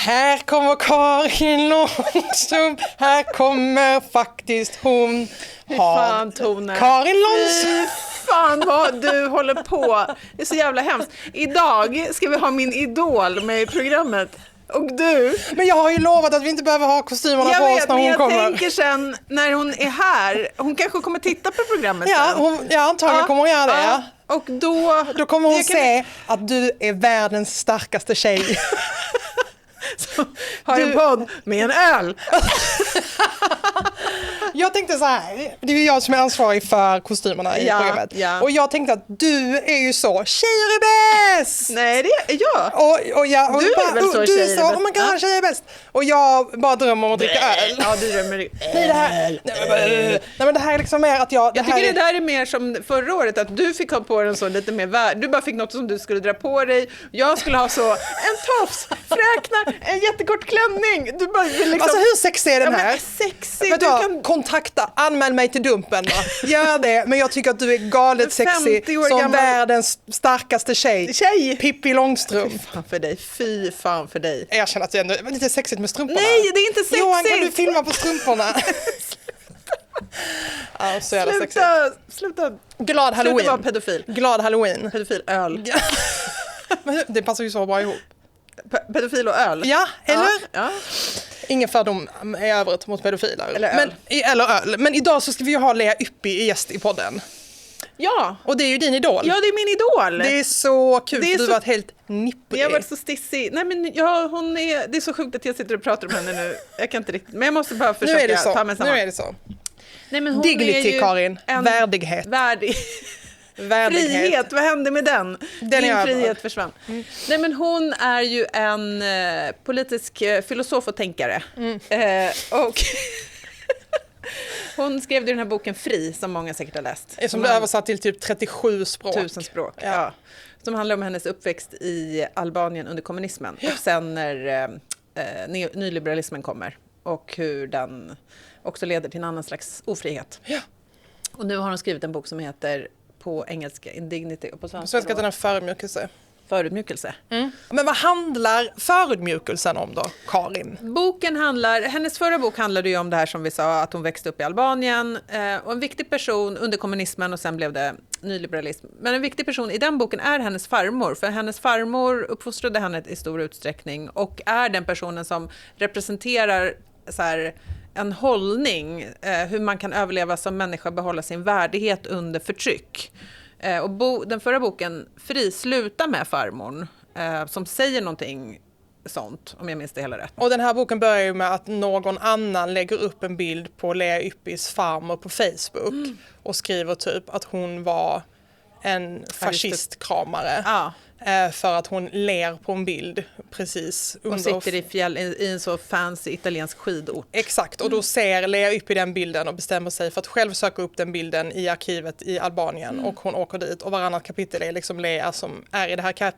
Här kommer Karin Långström. Här kommer faktiskt hon. Fan, Tone. Karin Långström. Fan vad du håller på. Det är så jävla hemskt. Idag ska vi ha min idol med i programmet. Och du. Men jag har ju lovat att vi inte behöver ha kostymerna på oss när hon kommer. Jag tänker sen när hon är här. Hon kanske kommer titta på programmet sen. Ja, antagligen kommer hon göra det. Ja. Och då kommer hon se att du är världens starkaste tjej. Har en podd med en öl. Jag tänkte så här, det är ju jag som är ansvarig för kostymerna i programmet. Ja. Och jag tänkte att du är ju så, tjejer är bäst! Nej, det är jag. Och du är väl så, tjejer är bäst? Man kan ha tjejer är bäst. Och jag bara drömmer om att dricka öl. Ja, du drömmer. Nej, men det här är liksom mer att jag tycker det där är mer som förra året, att du fick ha på en så lite mer du bara fick något som du skulle dra på dig. Jag skulle ha så en tofs, fräknar, en jättekort klänning. Du bara liksom... Alltså hur sexig är den här? Men sexig. Vet du kontakta, anmäl mig till Dumpen då. Gör det, men jag tycker att du är galet sexig som gammal... världens starkaste tjej. Pippi Långstrump. Fy fan för dig. Jag känner att det är lite sexigt med strumporna. Nej, det är inte sexigt. Johan, kan du filma på strumporna? Ja, så jävla sexigt. Sluta. Glad Halloween. Sluta vara pedofil. Glad Halloween. Pedofil, öl. Men det passar ju så bra ihop. Pedofil och öl. Ja, eller? Ja. Ingen fördom i övrigt mot pedofiler. Eller öl. Men idag så ska vi ju ha Lea Ypi gäst i podden. Ja. Och det är ju din idol. Ja, det är min idol. Det är så kul, du har varit helt nipprig. Jag har varit så stissig. Nej, men det är så sjukt att jag sitter och pratar om henne nu. Jag kan inte riktigt, men jag måste bara försöka ta mig samman. Nu är det så. Nej, men hon Dignity, är ju Karin. Värdighet. Värdighet. Frihet, vad hände med den? Din frihet försvann. Nej, men hon är ju en politisk filosof och tänkare. Och hon skrev den här boken Fri, som många säkert har läst. Som du översatt till typ 37 språk. 1000 språk, ja. Som handlar om hennes uppväxt i Albanien under kommunismen. Och sen när nyliberalismen kommer. Och hur den också leder till en annan slags ofrihet. Ja. Och nu har hon skrivit en bok som heter på engelska Indignity och på svenska heter den Förödmjukelse. Förödmjukelse. Men vad handlar förödmjukelsen om då, Karin? Hennes förra bok handlade ju om det här som vi sa, att hon växte upp i Albanien och en viktig person under kommunismen och sen blev det nyliberalism. Men en viktig person i den boken är hennes farmor, för hennes farmor uppfostrade henne i stor utsträckning och är den personen som representerar så här, en hållning, hur man kan överleva som människa, behålla sin värdighet under förtryck. Och den förra boken, Fri, slutar med farmor som säger någonting sånt, om jag minns det hela rätt. Och den här boken börjar ju med att någon annan lägger upp en bild på Lea Ypis farmor på Facebook och skriver typ att hon var en fascistkramare. Ja. För att hon ler på en bild precis under... Och sitter i en så fancy italiensk skidort. Exakt, och då ser Lea Ypi den bilden och bestämmer sig för att själv söka upp den bilden i arkivet i Albanien. Och hon åker dit och varannat kapitel är liksom Lea som är i det här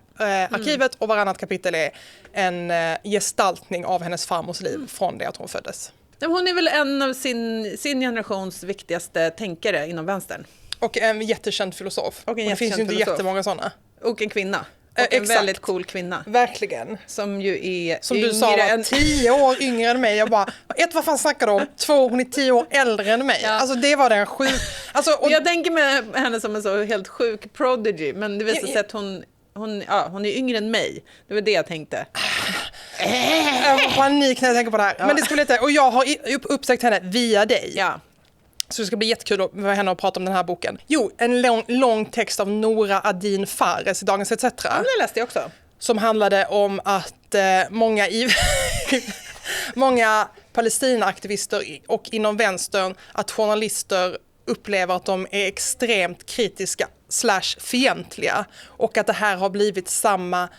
arkivet och varannat kapitel är en gestaltning av hennes farmors liv från det att hon föddes. Hon är väl en av sin generations viktigaste tänkare inom vänstern. Och en jättekänd filosof. Och det finns ju inte jättemånga sådana. Och en kvinna. Och en väldigt cool kvinna. Verkligen. Som ju är som du sa var 10 år yngre än mig. Jag bara, vad fan snackar du om? 2, hon är 10 år äldre än mig. Ja. Alltså det var den sjuk... Alltså, och... Jag tänker med henne som en så helt sjuk prodigy. Men det visar sig att hon är yngre än mig. Det var det jag tänkte. Jag får panik när jag tänker på det här. Men det skulle inte... Och jag har upptäckt henne via dig. Ja. Så det ska bli jättekul för henne att prata om den här boken. Jo, en lång text av Nora Adin Fares i Dagens ETC. Ja, den läste jag också. Som handlade om att många Palestinaaktivister och inom vänstern, att journalister upplever att de är extremt kritiska / fientliga. Och att det här har blivit samma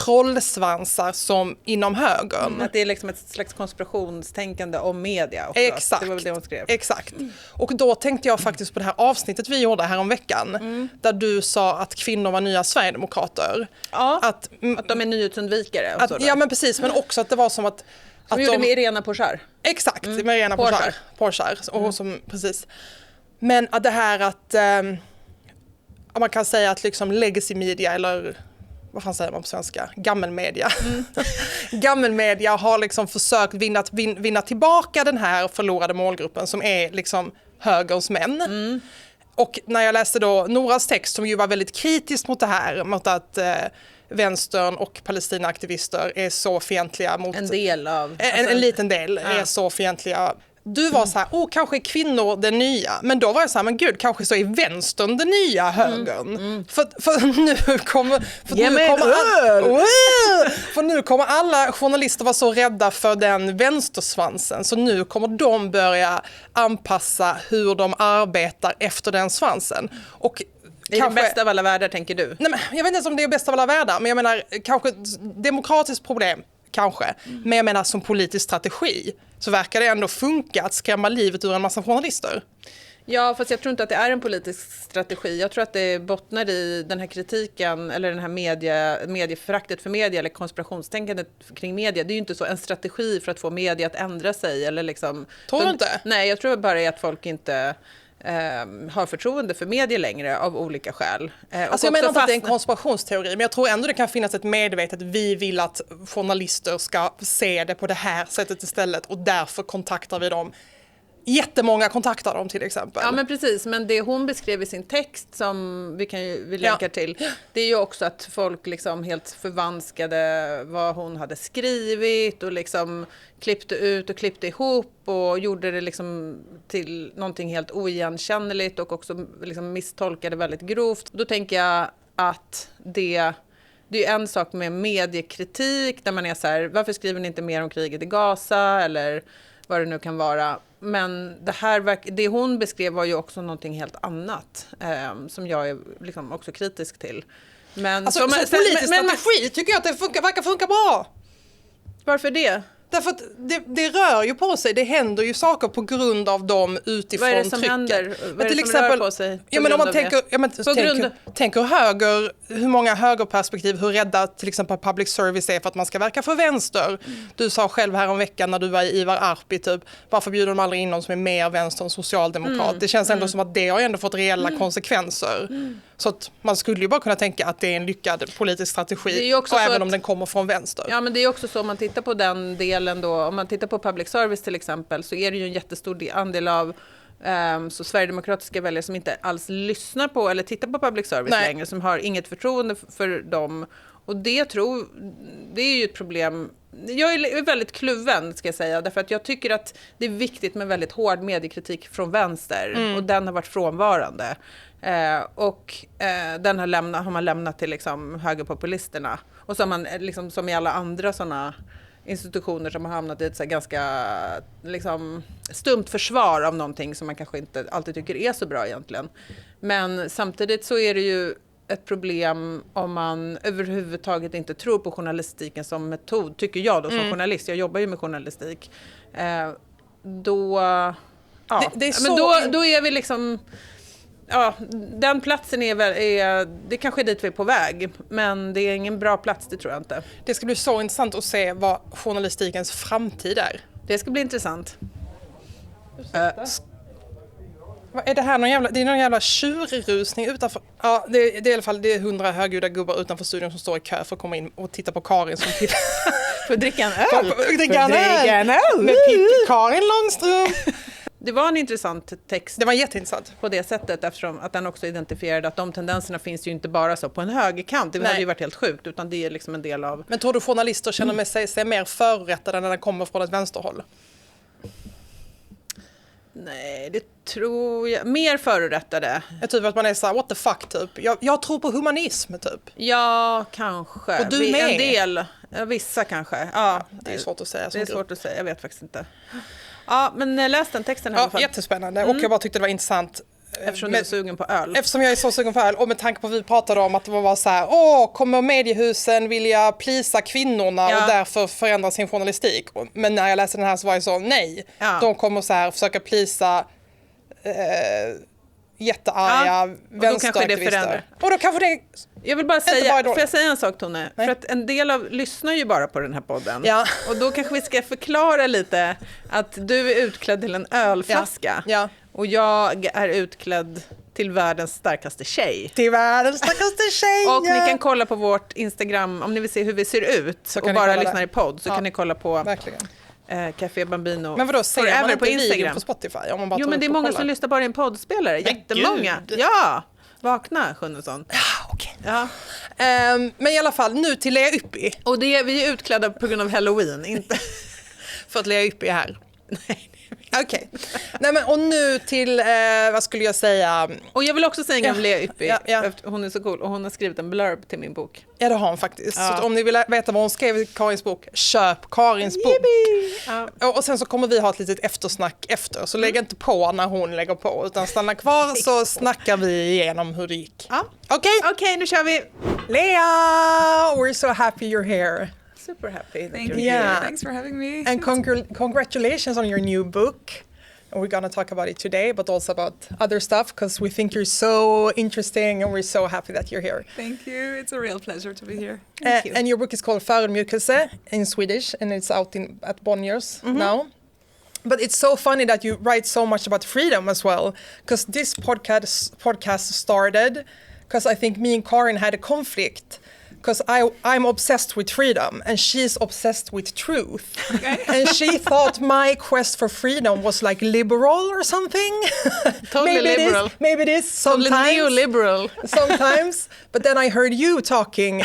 trollsvansar som inom högern. Att det är liksom ett slags konspirationstänkande om media också. Exakt. Det var väl det hon skrev. Exakt. Och då tänkte jag faktiskt på det här avsnittet vi gjorde här om veckan. Där du sa att kvinnor var nya sverigedemokrater. Ja, att de är nyhetsundvikare. Och så ja, men precis. Men också att det var som att... Som gjorde med Irena Porsar. Exakt, med Irena Porsar. Och som, precis. Men att det här att... man kan säga att liksom legacy media eller... vad fan säger man på svenska? Gammelmedia. Gammelmedia har liksom försökt vinna tillbaka den här förlorade målgruppen som är liksom högerns män. Och när jag läste då Noras text som ju var väldigt kritisk mot det här, mot att vänstern och palestinaaktivister är så fientliga mot... En del av... En liten del är så fientliga. Du var så här, kanske är kvinnor den nya. Men då var jag så här, men gud, kanske så är vänstern den nya högern. För nu kommer... För nu kommer alla journalister vara så rädda för den vänstersvansen. Så nu kommer de börja anpassa hur de arbetar efter den svansen. Och det är kanske... det bästa av alla världar, tänker du? Nej, men jag vet inte ens om det är bästa av alla världar. Men jag menar, kanske demokratiskt problem. Kanske. Men jag menar som politisk strategi så verkar det ändå funka att skrämma livet ur en massa journalister. Ja, fast jag tror inte att det är en politisk strategi. Jag tror att det bottnar i den här kritiken eller den här medieföraktet för media eller konspirationstänkandet kring media. Det är ju inte så en strategi för att få media att ändra sig. Eller liksom, tror du inte? Nej, jag tror bara att folk inte... har förtroende för medier längre av olika skäl. Alltså jag menar inte att det är en konspirationsteori, men jag tror ändå det kan finnas ett medvetet vi vill att journalister ska se det på det här sättet istället och därför kontaktar vi dem. Jättemånga kontaktar dem till exempel. Ja, men precis, men det hon beskrev i sin text som vi länkar till, det är ju också att folk liksom helt förvanskade vad hon hade skrivit och liksom klippte ut och klippte ihop och gjorde det liksom till någonting helt oigenkännligt och också liksom misstolkade väldigt grovt. Då tänker jag att det är en sak med mediekritik där man är så här, varför skriver ni inte mer om kriget i Gaza eller vad det nu kan vara. Men det hon beskrev var ju också någonting helt annat som jag är liksom också kritisk till. Men alltså, som politisk strategi tycker jag att det verkar funka bra. Varför det? Därför att det rör ju på sig, det händer ju saker på grund av dem utifrån trycket. Vad är det som händer? Vad är till det som exempel, rör på sig? Ja, men om man tänker höger, hur många högerperspektiv, hur rädda till exempel public service är för att man ska verka för vänster. Du sa själv här om veckan när du var i Ivar Arpi typ, varför bjuder de aldrig in någon som är mer vänster än socialdemokrat? Det känns ändå som att det har ändå fått reella konsekvenser. Så att man skulle ju bara kunna tänka att det är en lyckad politisk strategi, och även om den kommer från vänster. Ja, men det är också så om man tittar på den delen då, om man tittar på public service till exempel, så är det ju en jättestor andel av så sverigedemokratiska väljare som inte alls lyssnar på eller tittar på public service längre, som har inget förtroende för dem. Och det är ju ett problem. Jag är väldigt kluven, ska jag säga, därför att jag tycker att det är viktigt med väldigt hård mediekritik från vänster, och den har varit frånvarande. Den har man lämnat till liksom högerpopulisterna. Och så har man liksom, som i alla andra sådana institutioner som har hamnat i ett så här ganska liksom stumt försvar av någonting som man kanske inte alltid tycker är så bra egentligen. Men samtidigt så är det ju ett problem om man överhuvudtaget inte tror på journalistiken som metod, tycker jag då som journalist. Jag jobbar ju med journalistik. Då är vi liksom... Ja, den platsen det kanske är dit vi är på väg, men det är ingen bra plats, det tror jag inte. Det ska bli så intressant att se vad journalistikens framtid är. Det ska bli intressant. Vad är det här? Det är någon jävla tjurrusning utanför. Ja, det är i alla fall 100 högljudda gubbar utanför studion som står i kö för att komma in och titta på Karins som tittar. För att dricka en öl. Med Karin Långström. Det var en intressant text. Det var jätteintressant. På det sättet, eftersom att den också identifierade att de tendenserna finns ju inte bara så på en högerkant. Det hade ju varit helt sjukt, utan det är liksom en del av... Men tror du journalister känner sig mer förrättade när den kommer från ett vänsterhåll? Nej, det tror jag. Mer förorättade. Jag typ att man är så här, what the fuck typ. Jag tror på humanism typ. Ja, kanske. Och du med? En del. Vissa kanske. Ja, det är svårt att säga. Det är svårt att säga, jag vet faktiskt inte. Ja, men läs den texten här. Ja, jättespännande. Och jag bara tyckte det var intressant. Eftersom du är sugen på öl. Eftersom jag är så sugen på öl. Och med tanke på att vi pratade om att det var så här, kommer mediehusen vilja plisa kvinnorna och därför förändra sin journalistik. Men när jag läste den här så var jag så, nej. Ja. De kommer så här försöka plisa jättearga vänsteraktivister. Och då kanske det... Jag vill bara säga, får jag säga en sak, Tone? Nej. För att en del lyssnar ju bara på den här podden. Ja. Och då kanske vi ska förklara lite att du är utklädd till en ölflaska. Ja. Och jag är utklädd till världens starkaste tjej. Till världens starkaste tjej! Och ni kan kolla på vårt Instagram, om ni vill se hur vi ser ut så och bara lyssna i podd, så kan ni kolla på Café Bambino. Men vadå, säger man inte på Instagram video på Spotify? Om man bara men det är många som lyssnar bara i en poddspelare. Jättemånga. Gud. Ja, vakna Sjunnesson. Okej. Ja. Men i alla fall, nu till Lea Ypi. Och vi är utklädda på grund av Halloween, inte för att Lea Ypi är här. Nej. Okej. Nej, men och nu till, vad skulle jag säga? Och jag vill också säga en gång om Lea Ypi. Ja. Hon är så cool och hon har skrivit en blurb till min bok. Ja, det har hon faktiskt. Så om ni vill veta vad hon skrev i Karins bok, köp Karins bok. Ja. Och sen så kommer vi ha ett litet eftersnack efter. Så lägg inte på när hon lägger på, utan stanna kvar så snackar vi igenom hur det gick. Ja. Okej, nu kör vi. Lea, we're so happy you're here. Super happy. Thank you. Yeah. Thanks for having me. And congratulations on your new book. And we're going to talk about it today, but also about other stuff, because we think you're so interesting and we're so happy that you're here. Thank you. It's a real pleasure to be here. And your book is called Förödmjukelse in Swedish, and it's out at Bonniers now. But it's so funny that you write so much about freedom as well, because this podcast started because I think me and Karin had a conflict. Because I'm obsessed with freedom and she's obsessed with truth. Okay. And she thought my quest for freedom was like liberal or something. Totally liberal. Maybe it is sometimes. Totally neoliberal. Sometimes. But then I heard you talking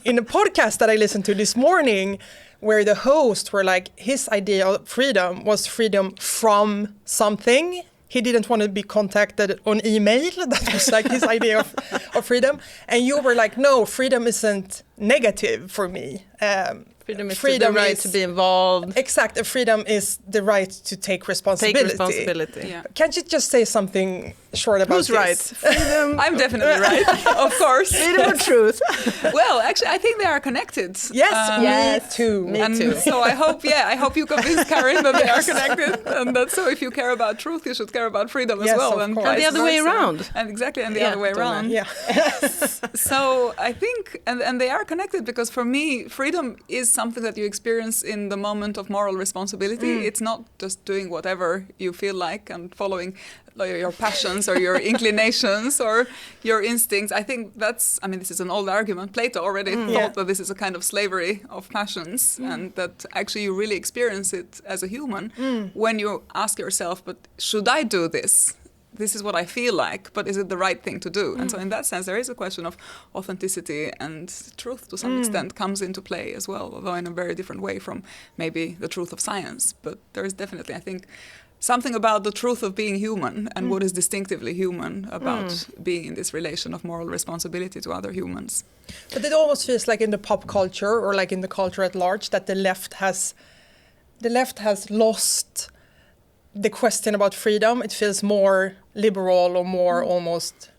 in a podcast that I listened to this morning, where the hosts were like, his idea of freedom was freedom from something. He didn't want to be contacted on email. That was like his idea of freedom. And you were like, no, freedom isn't negative for me. Freedom is the right to be involved. Exact. Freedom is the right to take responsibility. Yeah. Can't you just say something short about Who's this? right? Freedom. I'm definitely right, of course. Freedom or truth? Well, actually, I think they are connected. Yes, me too. Me too. So I hope you convince Karin that they are connected, and that so if you care about truth, you should care about freedom as well, and the other way around. And exactly, and the other way around. Yeah. So I think, and they are connected, because for me, freedom is something that you experience in the moment of moral responsibility. It's not just doing whatever you feel like and following your passions or your inclinations or your instincts. I think this is an old argument. Plato already thought that this is a kind of slavery of passions, and that actually you really experience it as a human when you ask yourself, but should I do this? This is what I feel like, but is it the right thing to do? And so in that sense, there is a question of authenticity, and truth to some extent comes into play as well, although in a very different way from maybe the truth of science. But there is definitely, I think, something about the truth of being human and what is distinctively human about being in this relation of moral responsibility to other humans. But it almost feels like in the pop culture, or like in the culture at large, that the left has lost the question about freedom. It feels more liberal or more almost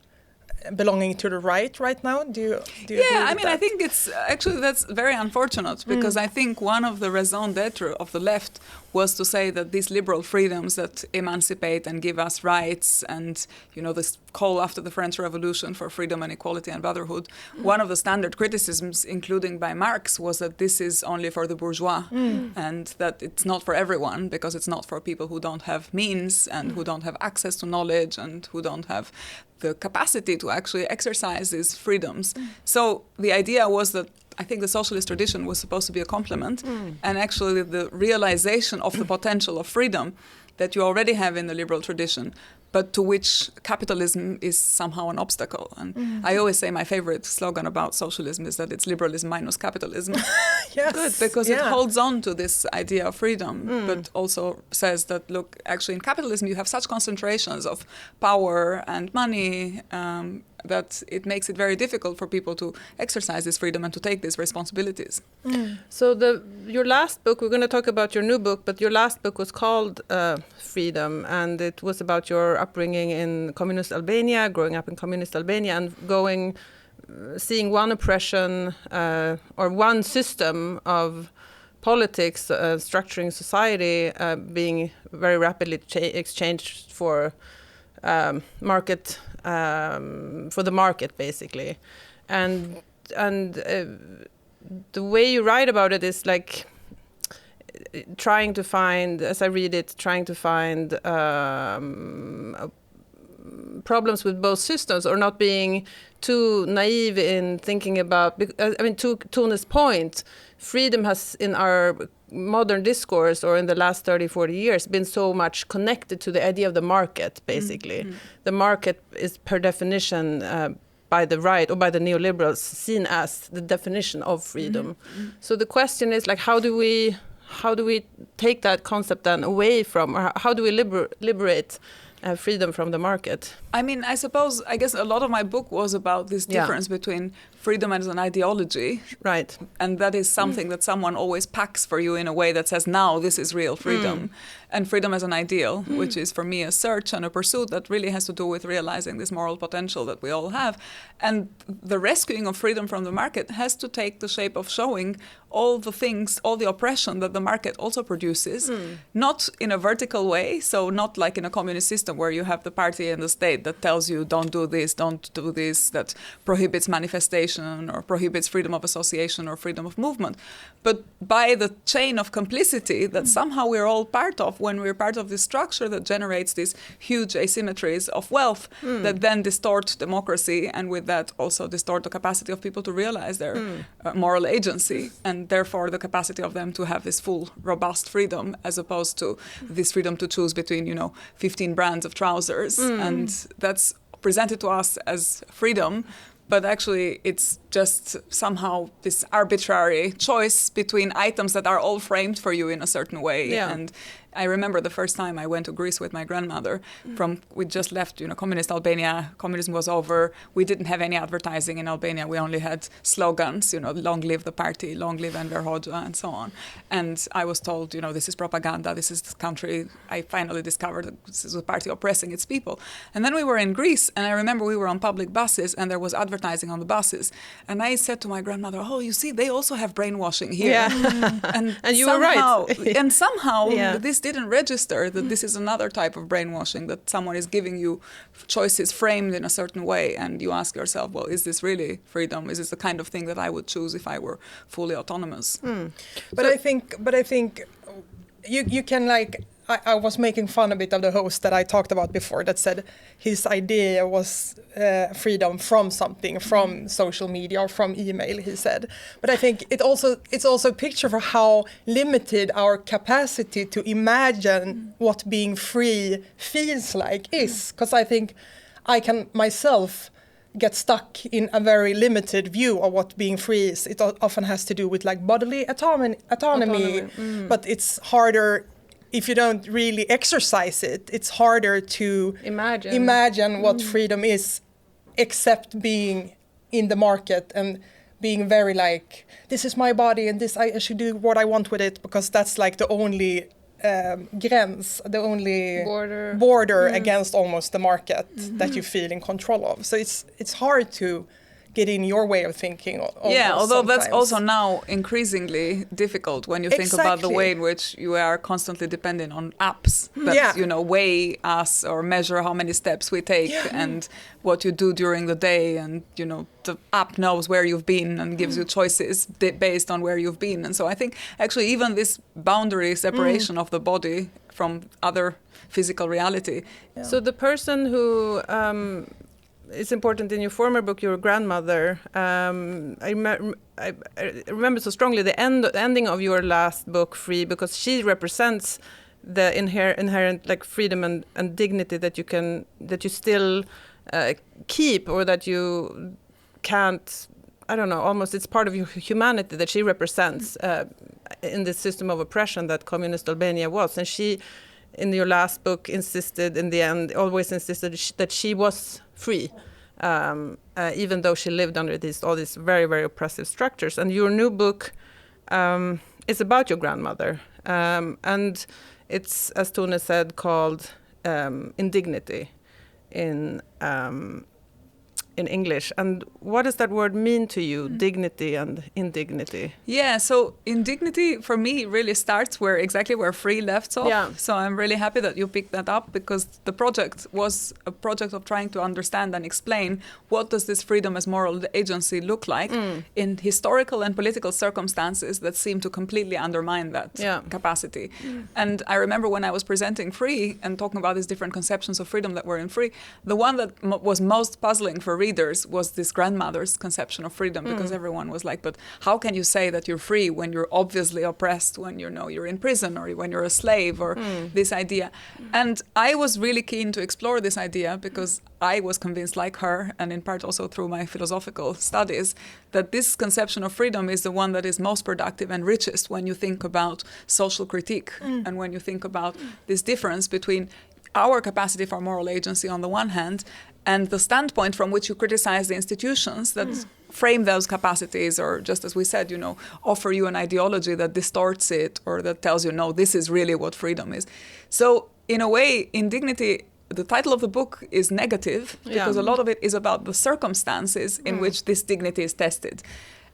belonging to the right now. Do you agree with that? I think it's actually, that's very unfortunate, because I think one of the raison d'etre of the left was to say that these liberal freedoms that emancipate and give us rights, and this call after the French Revolution for freedom and equality and brotherhood, one of the standard criticisms, including by Marx, was that this is only for the bourgeois, and that it's not for everyone, because it's not for people who don't have means and who don't have access to knowledge and who don't have the capacity to actually exercise these freedoms. So the idea was that I think the socialist tradition was supposed to be a complement, and actually the realization of the potential of freedom that you already have in the liberal tradition, but to which capitalism is somehow an obstacle. And I always say my favorite slogan about socialism is that it's liberalism minus capitalism. Yes. Good, because it holds on to this idea of freedom, but also says that, look, actually in capitalism you have such concentrations of power and money that it makes it very difficult for people to exercise this freedom and to take these responsibilities. So your last book, we're going to talk about your new book, but your last book was called Freedom, and it was about your upbringing in communist Albania, growing up in communist Albania, and seeing one oppression or one system of politics structuring society being very rapidly exchanged for market. For the market, basically, and the way you write about it is like trying to find, as I read it, problems with both systems, or not being too naive in thinking about, I mean, to Tone's point, freedom has in our modern discourse or in the last 30, 40 years been so much connected to the idea of the market, basically. The market is per definition by the right or by the neoliberals seen as the definition of freedom. So the question is, like, how do we take that concept then away from, or how do we liberate freedom from the market? I mean, I guess a lot of my book was about this difference between freedom as an ideology. Right. And that is something that someone always packs for you in a way that says, now this is real freedom. And freedom as an ideal, which is for me a search and a pursuit that really has to do with realizing this moral potential that we all have. And the rescuing of freedom from the market has to take the shape of showing all the things, all the oppression that the market also produces, not in a vertical way, so not like in a communist system where you have the party and the state that tells you don't do this, that prohibits manifestation or prohibits freedom of association or freedom of movement, but by the chain of complicity that somehow we're all part of when we're part of this structure that generates these huge asymmetries of wealth that then distort democracy, and with that also distort the capacity of people to realize their moral agency, and therefore the capacity of them to have this full, robust freedom, as opposed to this freedom to choose between, 15 brands of trousers. And that's presented to us as freedom, but actually it's just somehow this arbitrary choice between items that are all framed for you in a certain way. And I remember the first time I went to Greece with my grandmother. We just left, communist Albania. Communism was over. We didn't have any advertising in Albania. We only had slogans, long live the party, long live Enver Hoxha, and so on. And I was told, this is propaganda. This is the country. I finally discovered that this is a party oppressing its people. And then we were in Greece, and I remember we were on public buses, and there was advertising on the buses. And I said to my grandmother, "Oh, you see, they also have brainwashing here." Yeah. And you were right. And somehow this didn't register that this is another type of brainwashing, that someone is giving you choices framed in a certain way, and you ask yourself, well, is this really freedom? Is this the kind of thing that I would choose if I were fully autonomous? But I think you can, like, I was making fun a bit of the host that I talked about before, that said his idea was freedom from something, from social media or from email, he said. But I think it's also a picture for how limited our capacity to imagine what being free feels like is. Because I think I can myself get stuck in a very limited view of what being free is. It often has to do with, like, bodily autonomy. But it's harder. If you don't really exercise it, it's harder to imagine what freedom is, except being in the market and being very like, this is my body and this I should do what I want with it, because that's like the only gräns, the only border against almost the market that you feel in control of. So it's hard to get in your way of thinking. Although that's also now increasingly difficult when you think about the way in which you are constantly dependent on apps that weigh us or measure how many steps we take and what you do during the day, and the app knows where you've been and gives you choices based on where you've been. And so I think actually even this boundary separation of the body from other physical reality. So the person who it's important in your former book, your grandmother. I remember so strongly the ending of your last book, Free, because she represents the inherent like freedom and dignity that you still keep, or that you can't. I don't know. Almost, it's part of your humanity that she represents in this system of oppression that communist Albania was, and she. In your last book, insisted in the end, always insisted that she was free, even though she lived under all these very, very oppressive structures. And your new book is about your grandmother, and it's, as Tone said, called Indignity in in English. And what does that word mean to you, dignity and indignity? Yeah, so indignity for me really starts exactly where free left off. Yeah. So I'm really happy that you picked that up, because the project was a project of trying to understand and explain what does this freedom as moral agency look like in historical and political circumstances that seem to completely undermine that capacity. And I remember when I was presenting Free and talking about these different conceptions of freedom that were in Free, the one that was most puzzling for readers was this grandmother's conception of freedom, because everyone was like, but how can you say that you're free when you're obviously oppressed, when you're in prison, or when you're a slave, or this idea. And I was really keen to explore this idea, because I was convinced, like her, and in part also through my philosophical studies, that this conception of freedom is the one that is most productive and richest when you think about social critique and when you think about this difference between our capacity for moral agency on the one hand and the standpoint from which you criticize the institutions that frame those capacities, or just as we said, offer you an ideology that distorts it or that tells you, no, this is really what freedom is. So in a way, indignity, the title of the book is negative, because a lot of it is about the circumstances in which this dignity is tested.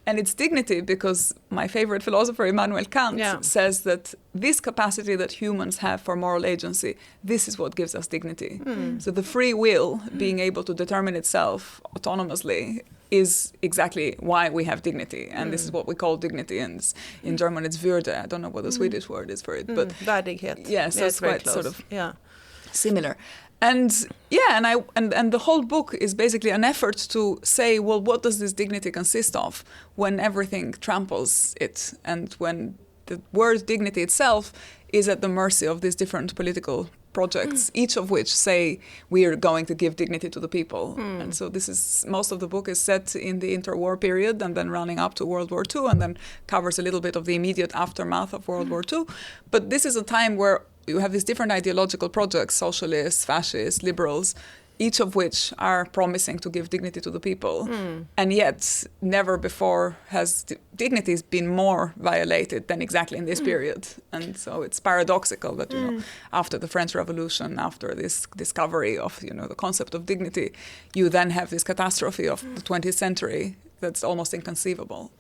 And it's dignity because my favorite philosopher, Immanuel Kant, says that this capacity that humans have for moral agency, this is what gives us dignity. So the free will, being able to determine itself autonomously, is exactly why we have dignity. And this is what we call dignity. And in German, it's Würde. I don't know what the Swedish word is for it. But värdighet. Yeah, so it's quite close. sort of similar. And and the whole book is basically an effort to say, well, what does this dignity consist of when everything tramples it, and when the word dignity itself is at the mercy of these different political projects, each of which say we are going to give dignity to the people. And so most of the book is set in the interwar period and then running up to World War II, and then covers a little bit of the immediate aftermath of World War II. But this is a time where you have these different ideological projects, socialists, fascists, liberals, each of which are promising to give dignity to the people. And yet, never before has dignity been more violated than exactly in this period. And so it's paradoxical that, after the French Revolution, after this discovery of, the concept of dignity, you then have this catastrophe of the 20th century that's almost inconceivable.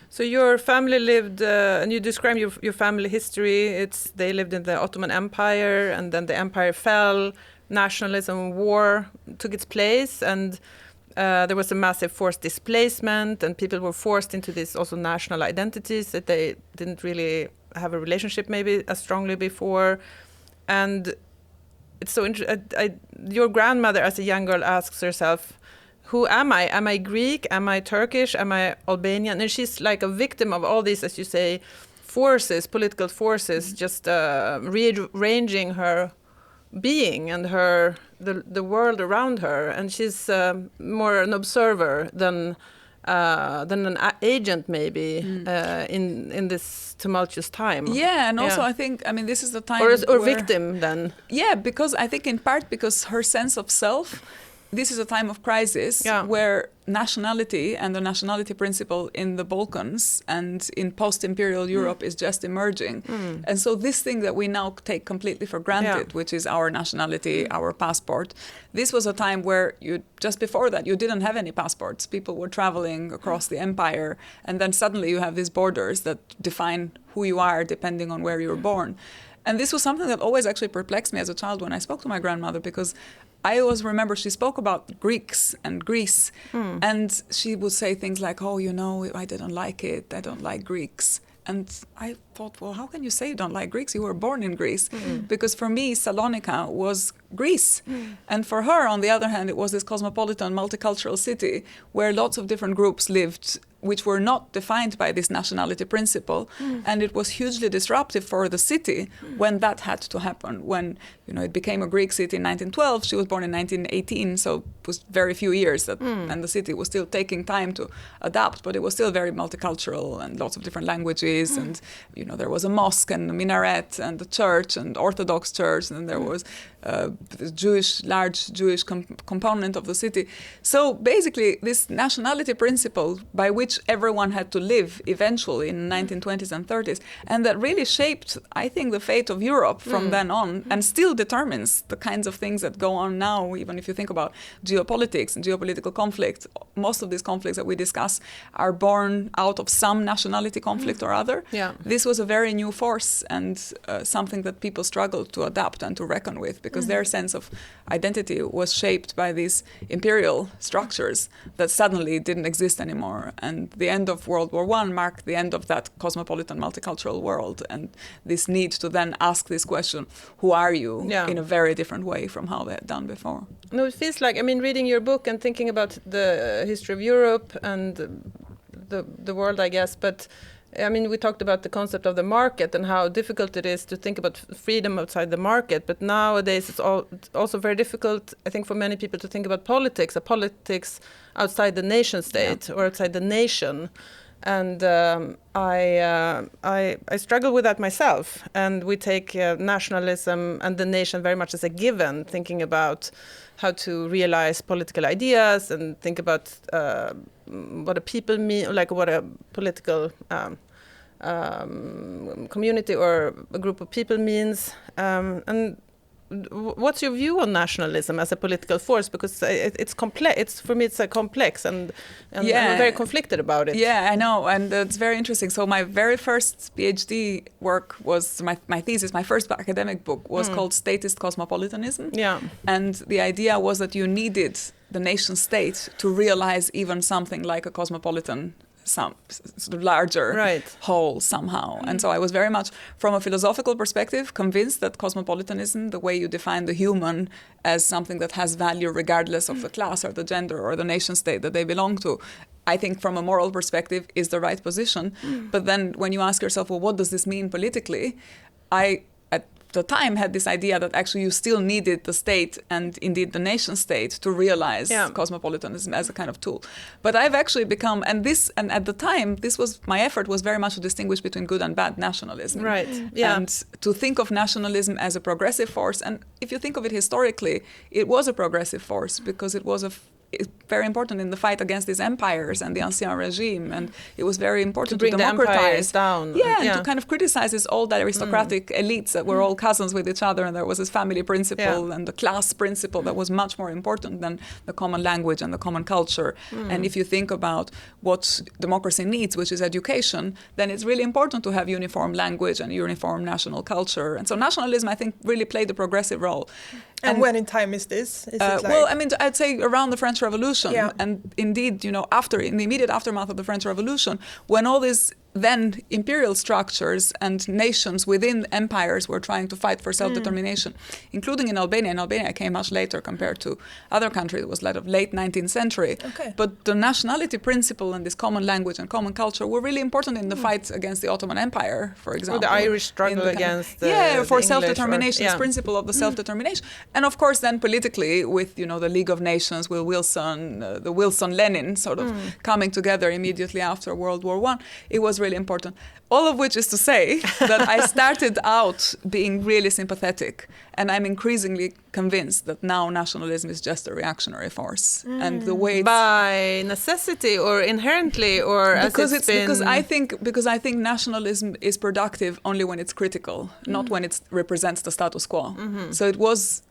So your family lived, and you describe your family history. They lived in the Ottoman Empire, and then the empire fell. Nationalism, war took its place, and there was a massive forced displacement, and people were forced into these also national identities that they didn't really have a relationship maybe as strongly before. And it's so interesting. Your grandmother, as a young girl, asks herself, who am I? Am I Greek? Am I Turkish? Am I Albanian? And she's like a victim of all these, as you say, forces, political forces, just rearranging her being and the world around her. And she's more an observer than an agent, maybe, in this tumultuous time. Yeah, and also I think, this is the time or victim then. Yeah, because I think in part because her sense of self, this is a time of crisis where nationality and the nationality principle in the Balkans and in post-imperial Europe is just emerging. And so this thing that we now take completely for granted, which is our nationality, our passport, this was a time where just before that, you didn't have any passports. People were traveling across the empire, and then suddenly you have these borders that define who you are depending on where you were born. And this was something that always actually perplexed me as a child when I spoke to my grandmother, because I always remember she spoke about Greeks and Greece, and she would say things like, oh, I didn't like it, I don't like Greeks. And I thought, well, how can you say you don't like Greeks? You were born in Greece. Because for me, Salonika was Greece. And for her, on the other hand, it was this cosmopolitan, multicultural city where lots of different groups lived, which were not defined by this nationality principle. And it was hugely disruptive for the city when that had to happen. When it became a Greek city in 1912, she was born in 1918, so it was very few years and the city was still taking time to adapt, but it was still very multicultural and lots of different languages. And there was a mosque and a minaret and a church and Orthodox church, and there was a large Jewish component of the city. So basically, this nationality principle by which which everyone had to live eventually in the 1920s and 30s. And that really shaped, I think, the fate of Europe from then on, and still determines the kinds of things that go on now. Even if you think about geopolitics and geopolitical conflict, most of these conflicts that we discuss are born out of some nationality conflict or other. Yeah. This was a very new force and something that people struggled to adapt and to reckon with, because their sense of identity was shaped by these imperial structures that suddenly didn't exist anymore. And the end of World War I marked the end of that cosmopolitan multicultural world, and this need to then ask this question, who are you, in a very different way from how they had done before. No, it feels like, I mean, reading your book and thinking about the history of Europe and the world, I guess, but I mean, we talked about the concept of the market and how difficult it is to think about freedom outside the market. But nowadays, it's also very difficult, I think, for many people to think about politics, a politics outside the nation state or outside the nation. And I struggle with that myself. And we take nationalism and the nation very much as a given, thinking about how to realize political ideas and think about what a people mean, like what a political community or a group of people means. And what's your view on nationalism as a political force? Because it's complex. For me, it's a complex, and I'm very conflicted about it. Yeah, I know, and it's very interesting. So my very first PhD work was my thesis. My first academic book was called Statist Cosmopolitanism. Yeah, and the idea was that you needed the nation state to realize even something like a cosmopolitan, some sort of larger whole somehow. And so I was very much, from a philosophical perspective, convinced that cosmopolitanism, the way you define the human as something that has value regardless of the class or the gender or the nation state that they belong to, I think from a moral perspective is the right position. But then when you ask yourself, well, what does this mean politically? I the time had this idea that actually you still needed the state and indeed the nation state to realize cosmopolitanism as a kind of tool. But I've actually become, and at the time, my effort was very much to distinguish between good and bad nationalism. Right. Yeah. And to think of nationalism as a progressive force. And if you think of it historically, it was a progressive force because it was very important in the fight against these empires and the ancien regime, and it was very important to democratize down. And to kind of criticize these old aristocratic elites that were all cousins with each other, and there was this family principle and the class principle that was much more important than the common language and the common culture. And if you think about what democracy needs, which is education, then it's really important to have uniform language and uniform national culture. And so nationalism, I think, really played a progressive role. And when in time is this? Is it like... Well, I mean, I'd say around the French Revolution, and indeed, in the immediate aftermath of the French Revolution, when all these then imperial structures and nations within empires were trying to fight for self-determination, including in Albania. And Albania came much later compared to other countries. It was late 19th century. Okay. But the nationality principle and this common language and common culture were really important in the fight against the Ottoman Empire, for example. Or the Irish struggle against for self-determination, this principle of the self-determination. And of course then politically with, the League of Nations, Will Wilson, the Wilson-Lenin sort of coming together immediately after World War I, it was really important. All of which is to say that I started out being really sympathetic, and I'm increasingly convinced that now nationalism is just a reactionary force. And the way by necessity or inherently, or because I think nationalism is productive only when it's critical, not when it represents the status quo. So it was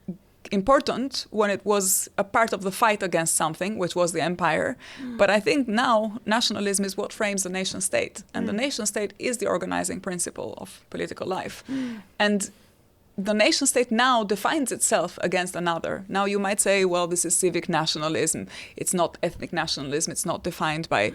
important when it was a part of the fight against something, which was the empire. But I think now nationalism is what frames the nation state. And the nation state is the organizing principle of political life. And the nation state now defines itself against another. Now you might say, well, this is civic nationalism. It's not ethnic nationalism. It's not defined by,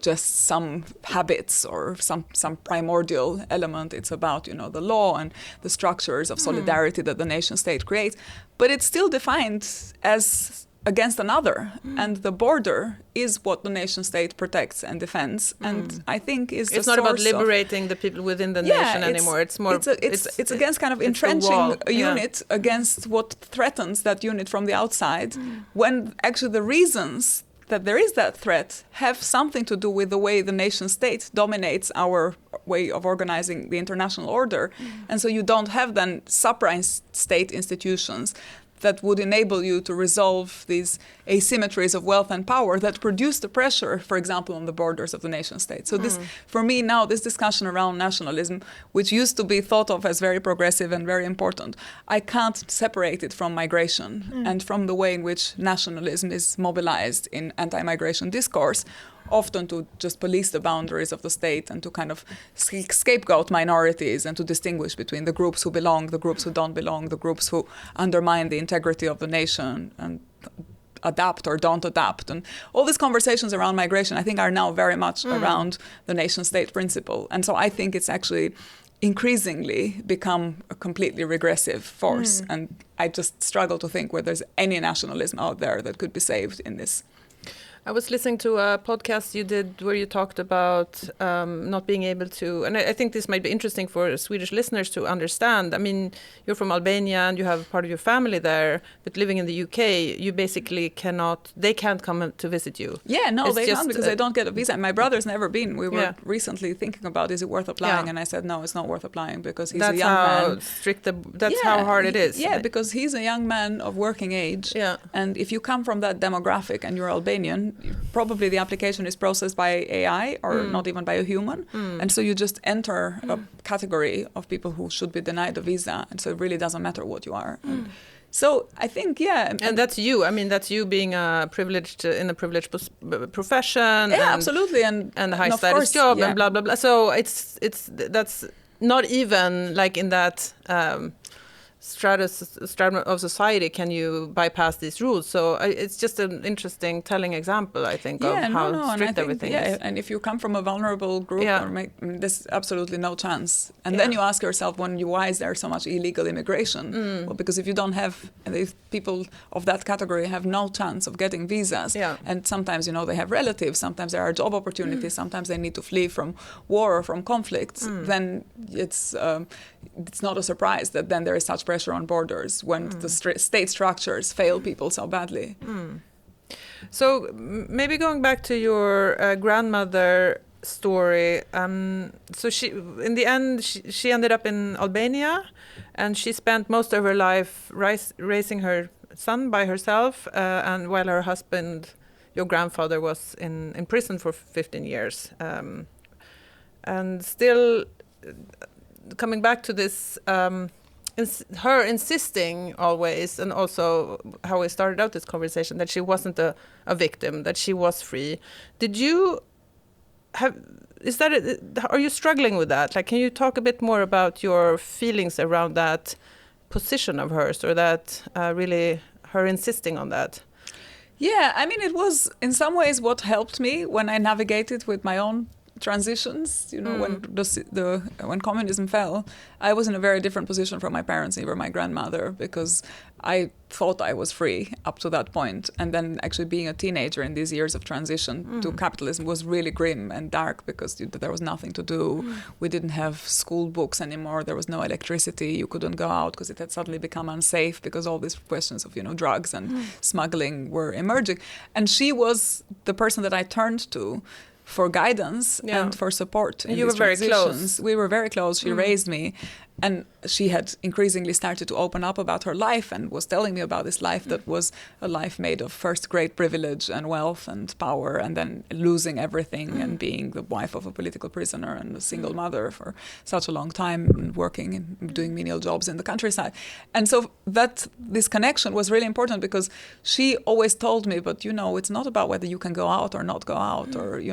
just some habits or some primordial element. It's about, the law and the structures of solidarity that the nation state creates. But it's still defined as against another, and the border is what the nation state protects and defends, and I think it's not about liberating the people within the nation anymore. It's more it's against kind of entrenching a unit against what threatens that unit from the outside, when actually the reasons that there is that threat have something to do with the way the nation state dominates our way of organizing the international order. And so you don't have then supra-state institutions that would enable you to resolve these asymmetries of wealth and power that produce the pressure, for example, on the borders of the nation state. So this, for me now, this discussion around nationalism, which used to be thought of as very progressive and very important, I can't separate it from migration and from the way in which nationalism is mobilized in anti-migration discourse, often to just police the boundaries of the state and to kind of scapegoat minorities and to distinguish between the groups who belong, the groups who don't belong, the groups who undermine the integrity of the nation and adapt or don't adapt. And all these conversations around migration, I think, are now very much around the nation-state principle. And so I think it's actually increasingly become a completely regressive force. And I just struggle to think whether there's any nationalism out there that could be saved in this. I was listening to a podcast you did where you talked about not being able to, and I think this might be interesting for Swedish listeners to understand. I mean, you're from Albania and you have part of your family there, but living in the UK, you basically they can't come to visit you. Yeah, no, they can't because they don't get a visa. My brother's never been. We were recently thinking about, is it worth applying? And I said, no, it's not worth applying because he's a young man. That's how hard it is. Yeah, because he's a young man of working age. Yeah. And if you come from that demographic and you're Albanian, probably the application is processed by AI or not even by a human. And so you just enter a category of people who should be denied a visa. And so it really doesn't matter what you are. So I think, And that's you. I mean, that's you being in a privileged profession. Yeah, absolutely. And a high status job and blah, blah, blah. So that's not even like in that stratum of society can you bypass these rules. So it's just an interesting telling example, I think, of how strict everything is. And if you come from a vulnerable group, there's absolutely no chance. And then you ask yourself, why is there so much illegal immigration? Well, because if you don't have, if people of that category have no chance of getting visas, and sometimes, they have relatives, sometimes there are job opportunities, sometimes they need to flee from war or from conflicts, then it's not a surprise that then there is such pressure on borders when the state structures fail people so badly. So maybe going back to your grandmother story, so she, in the end, she ended up in Albania, and she spent most of her life raising her son by herself, and while her husband, your grandfather, was in prison for 15 years. And still, coming back to this, her insisting always, and also how we started out this conversation, that she wasn't a victim, that she was free. Are you struggling with that? Like, can you talk a bit more about your feelings around that position of hers, or that really her insisting on that? Yeah, I mean, it was in some ways what helped me when I navigated with my own transitions. When communism fell, I was in a very different position from my parents, even my grandmother, because I thought I was free up to that point. And then actually being a teenager in these years of transition to capitalism was really grim and dark, because there was nothing to do. We didn't have school books anymore. There was no electricity. You couldn't go out because it had suddenly become unsafe, because all these questions of, drugs and smuggling were emerging. And she was the person that I turned to for guidance and for support in these transitions. You were very close. We were very close. She raised me. And she had increasingly started to open up about her life and was telling me about this life that was a life made of first great privilege and wealth and power, and then losing everything and being the wife of a political prisoner and a single mother for such a long time, and working and doing menial jobs in the countryside. And so this connection was really important, because she always told me, but it's not about whether you can go out or not go out, or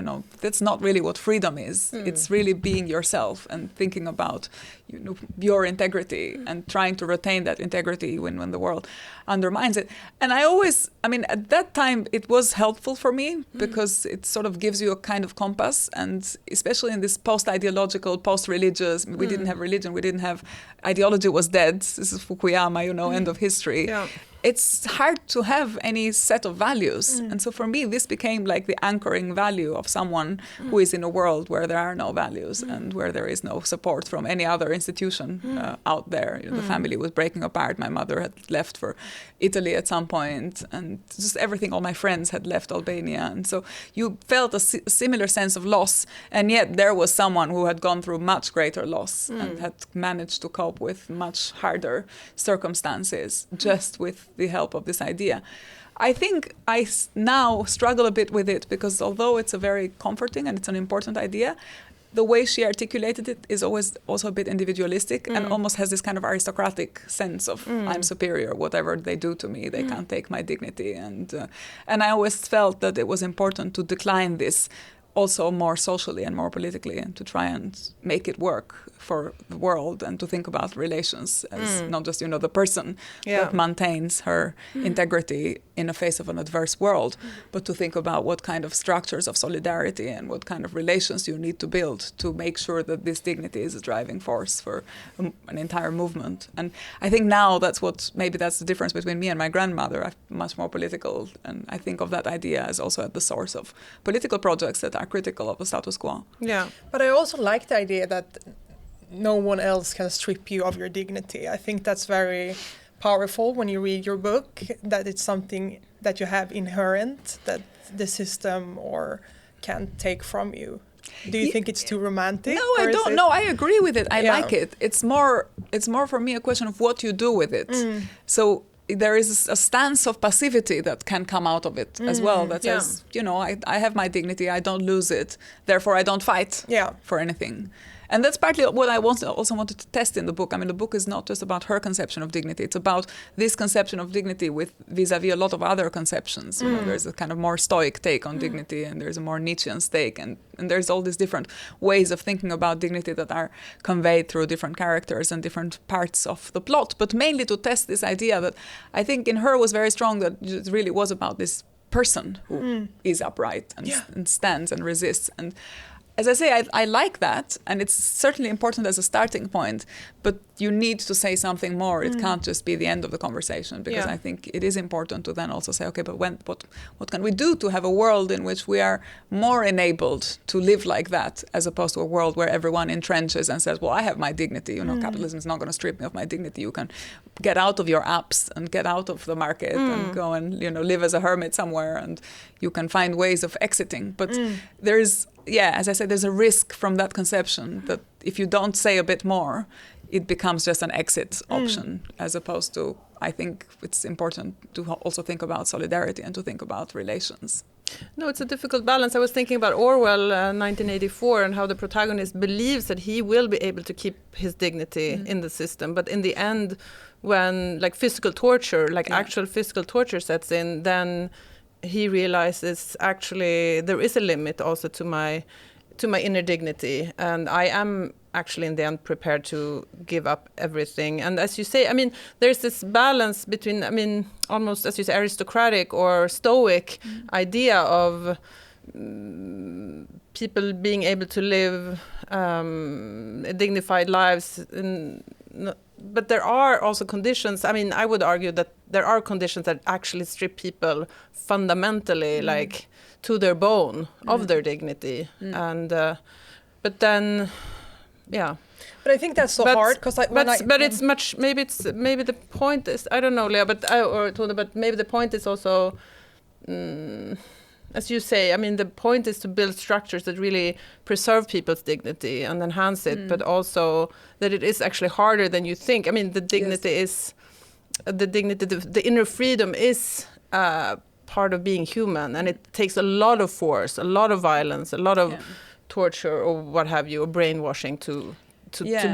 that's not really what freedom is. It's really being yourself and thinking about your integrity and trying to retain that integrity when the world undermines it. And at that time it was helpful for me, because it sort of gives you a kind of compass, and especially in this post-ideological, post-religious, we didn't have religion, we didn't have, ideology was dead, this is Fukuyama, end of history. Yeah. It's hard to have any set of values. And so for me, this became like the anchoring value of someone who is in a world where there are no values and where there is no support from any other institution out there. The family was breaking apart. My mother had left for Italy at some point, and just everything, all my friends had left Albania. And so you felt a similar sense of loss, and yet there was someone who had gone through much greater loss and had managed to cope with much harder circumstances just with the help of this idea. I think I now struggle a bit with it because although it's a very comforting and it's an important idea, the way she articulated it is always also a bit individualistic and almost has this kind of aristocratic sense of I'm superior, whatever they do to me, they can't take my dignity. And I always felt that it was important to decline this also more socially and more politically, and to try and make it work for the world, and to think about relations as not just, the person that maintains her integrity in the face of an adverse world, but to think about what kind of structures of solidarity and what kind of relations you need to build to make sure that this dignity is a driving force for an entire movement. And I think now maybe that's the difference between me and my grandmother. I'm much more political, and I think of that idea as also at the source of political projects that are critical of the status quo. Yeah, but I also like the idea that no one else can strip you of your dignity. I think that's very powerful when you read your book, that it's something that you have inherent that the system or can't take from you. Do you think it's too romantic? No, I don't. No, I agree with it. I like it. It's more for me a question of what you do with it. So there is a stance of passivity that can come out of it as well, that says, I have my dignity, I don't lose it, therefore I don't fight for anything. And that's partly what I also wanted to test in the book. I mean, the book is not just about her conception of dignity. It's about this conception of dignity with vis-a-vis a lot of other conceptions. There's a kind of more stoic take on dignity, and there's a more Nietzschean take. And there's all these different ways of thinking about dignity that are conveyed through different characters and different parts of the plot. But mainly to test this idea that I think in her was very strong, that it really was about this person who is upright and stands and resists. And as I say, I like that, and it's certainly important as a starting point, but you need to say something more. It can't just be the end of the conversation, because I think it is important to then also say, okay, but what can we do to have a world in which we are more enabled to live like that, as opposed to a world where everyone entrenches and says, well, I have my dignity, capitalism is not going to strip me of my dignity. You can get out of your apps and get out of the market and go and, live as a hermit somewhere, and you can find ways of exiting. But there's, as I said, there's a risk from that conception that if you don't say a bit more, it becomes just an exit option, as opposed to, I think it's important to also think about solidarity and to think about relations. No, it's a difficult balance. I was thinking about Orwell, 1984, and how the protagonist believes that he will be able to keep his dignity in the system. But in the end, when physical torture, actual physical torture sets in, then he realizes actually there is a limit also to my inner dignity, and I am actually in the end prepared to give up everything. And as you say, I mean, there's this balance between, I mean, almost as you say, aristocratic or stoic idea of people being able to live dignified lives but there are also conditions. I mean, I would argue that there are conditions that actually strip people fundamentally, to their bone, of their dignity. And but then, But I think that's so hard because but it's much. Maybe the point is, I don't know, Lea, but maybe the point is also. As you say, I mean, the point is to build structures that really preserve people's dignity and enhance it, but also that it is actually harder than you think. I mean, the dignity the inner freedom is part of being human, and it takes a lot of force, a lot of violence, a lot of torture or what have you, or brainwashing to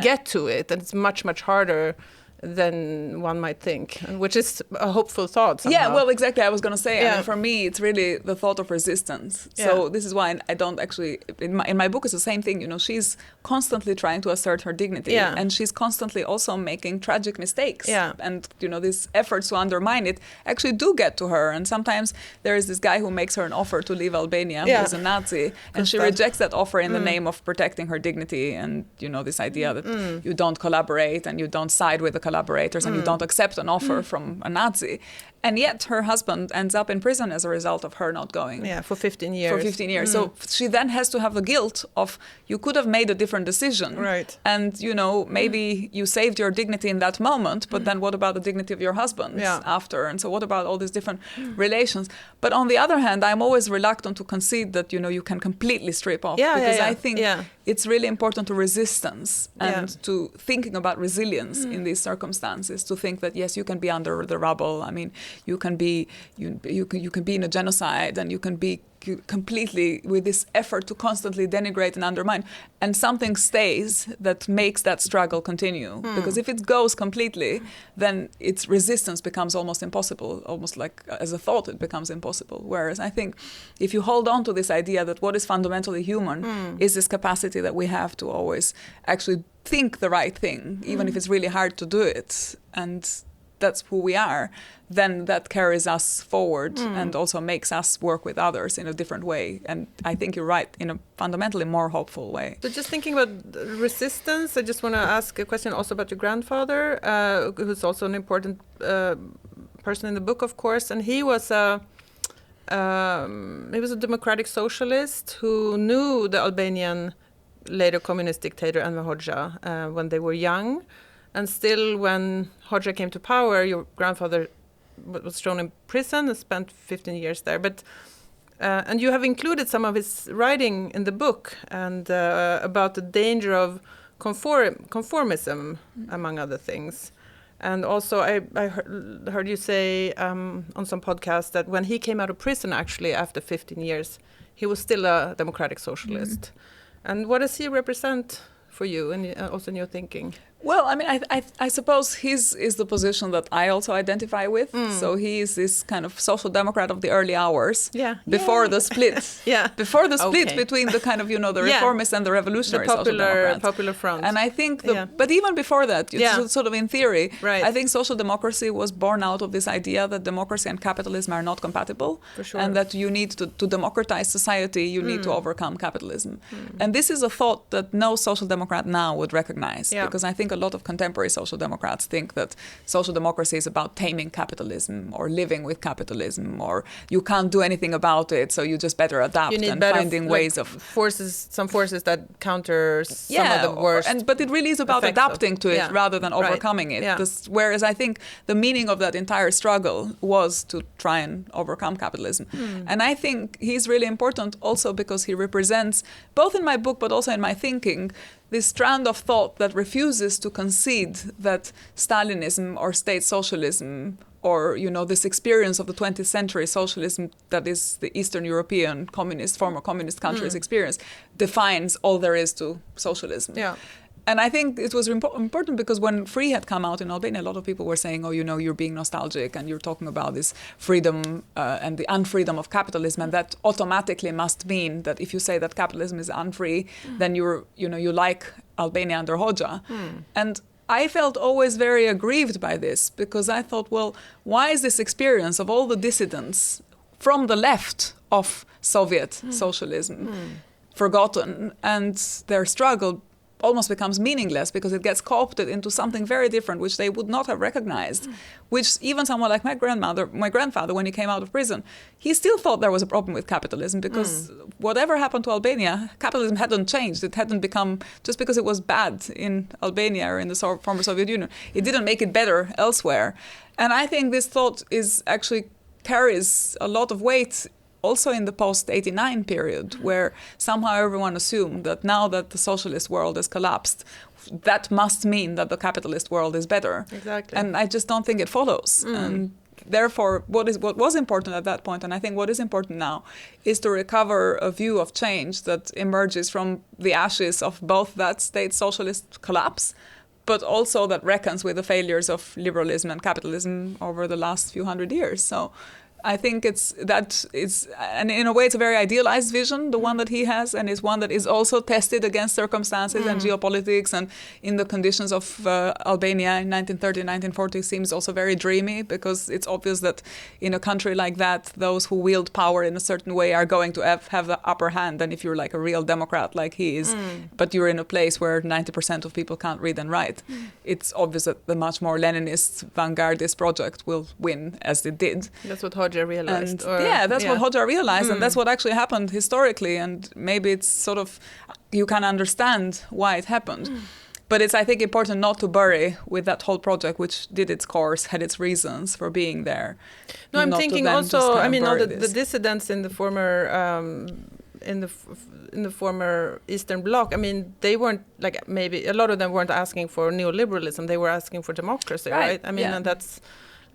get to it. And it's much, much harder than one might think, which is a hopeful thought somehow. Yeah, well, exactly. I was going to say, I mean, for me, it's really the thought of resistance. So this is why I don't actually, in my book, it's the same thing. She's constantly trying to assert her dignity, and she's constantly also making tragic mistakes. And, these efforts to undermine it actually do get to her. And sometimes there is this guy who makes her an offer to leave Albania, who is a Nazi, and she rejects that offer in the name of protecting her dignity and, this idea that you don't collaborate and you don't side with the collaborators and you don't accept an offer from a Nazi. And yet her husband ends up in prison as a result of her not going. Yeah, for 15 years. So she then has to have the guilt of, you could have made a different decision. Right. And, maybe you saved your dignity in that moment, but then what about the dignity of your husband after? And so what about all these different relations? But on the other hand, I'm always reluctant to concede that, you can completely strip off. Because I think it's really important to resistance and to thinking about resilience in these circumstances, to think that yes, you can be under the rubble. I mean, you can be in a genocide, and you can be completely with this effort to constantly denigrate and undermine, and something stays that makes that struggle continue. Because if it goes completely, then its resistance becomes almost impossible, almost like as a thought it becomes impossible. Whereas I think if you hold on to this idea that what is fundamentally human is this capacity that we have to always actually think the right thing, even if it's really hard to do it, and that's who we are, then that carries us forward and also makes us work with others in a different way. And I think you're right, in a fundamentally more hopeful way. So just thinking about resistance, I just want to ask a question also about your grandfather, who's also an important person in the book, of course. And he was a democratic socialist who knew the Albanian later communist dictator Enver Hoxha when they were young. And still, when Hoxha came to power, your grandfather was thrown in prison and spent 15 years there. But and you have included some of his writing in the book, and about the danger of conformism, among other things. And also, I heard you say on some podcast that when he came out of prison, actually after 15 years, he was still a democratic socialist. And what does he represent for you, and also in your thinking? Well, I mean, I suppose his is the position that I also identify with. So he is this kind of social democrat of the early hours. Before the split. Before the split between the kind of, the reformists and the revolutionary social democrats. Popular front. And I think, but even before that, sort of in theory, I think social democracy was born out of this idea that democracy and capitalism are not compatible. For sure. And that you need to democratize society, you need to overcome capitalism. And this is a thought that no social democrat now would recognize. Because I think a lot of contemporary social democrats think that social democracy is about taming capitalism or living with capitalism, or you can't do anything about it, so you just better adapt and finding ways of some forces that counter some of the worst. But it really is about adapting to it rather than overcoming it. Whereas I think the meaning of that entire struggle was to try and overcome capitalism. And I think he's really important also because he represents, both in my book but also in my thinking, this strand of thought that refuses to concede that Stalinism or state socialism or, this experience of the 20th century socialism that is the Eastern European former communist countries' experience, defines all there is to socialism. And I think it was important because when frihet came out in Albania, a lot of people were saying, you're being nostalgic and you're talking about this freedom and the unfreedom of capitalism, and that automatically must mean that if you say that capitalism is unfree, then you like Albania under Hoxha. And I felt always very aggrieved by this, because I thought, well, why is this experience of all the dissidents from the left of Soviet socialism forgotten, and their struggle almost becomes meaningless because it gets co-opted into something very different, which they would not have recognized, which even someone like my grandfather, when he came out of prison, he still thought there was a problem with capitalism, because whatever happened to Albania, capitalism hadn't changed. It hadn't become, just because it was bad in Albania or in the former Soviet Union, it didn't make it better elsewhere. And I think this thought carries a lot of weight also in the post-89 period, where somehow everyone assumed that now that the socialist world has collapsed, that must mean that the capitalist world is better. Exactly. And I just don't think it follows. And therefore, what was important at that point, and I think what is important now, is to recover a view of change that emerges from the ashes of both that state socialist collapse, but also that reckons with the failures of liberalism and capitalism over the last few hundred years. So I think and in a way it's a very idealized vision, the one that he has, and it's one that is also tested against circumstances and geopolitics, and in the conditions of Albania in 1930, 1940 seems also very dreamy, because it's obvious that in a country like that, those who wield power in a certain way are going to have the upper hand. And if you're like a real democrat like he is, but you're in a place where 90% of people can't read and write, it's obvious that the much more Leninist, vanguardist project will win, as it did. That's what Hoxha realized. That's what Hoxha realized, and that's what actually happened historically, and maybe it's sort of, you can understand why it happened. But it's, I think, important not to bury with that whole project, which did its course, had its reasons for being there. No, I'm thinking also, all the dissidents in the former in the former Eastern Bloc, I mean, they weren't like, maybe a lot of them weren't asking for neoliberalism; they were asking for democracy, right? I mean, and that's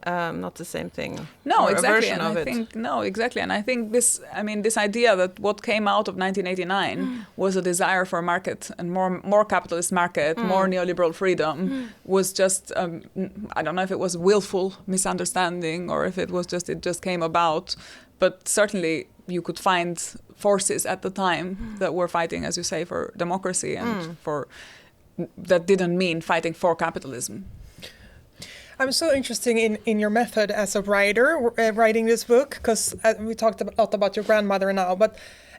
not the same thing. No, exactly. And I think exactly. And I think this idea that what came out of 1989 was a desire for a market and more capitalist market, more neoliberal freedom, was just I don't know if it was willful misunderstanding or if it just came about, but certainly you could find forces at the time that were fighting, as you say, for democracy and that didn't mean fighting for capitalism. I'm so interested in your method as a writer, writing this book, because we talked a lot about your grandmother now,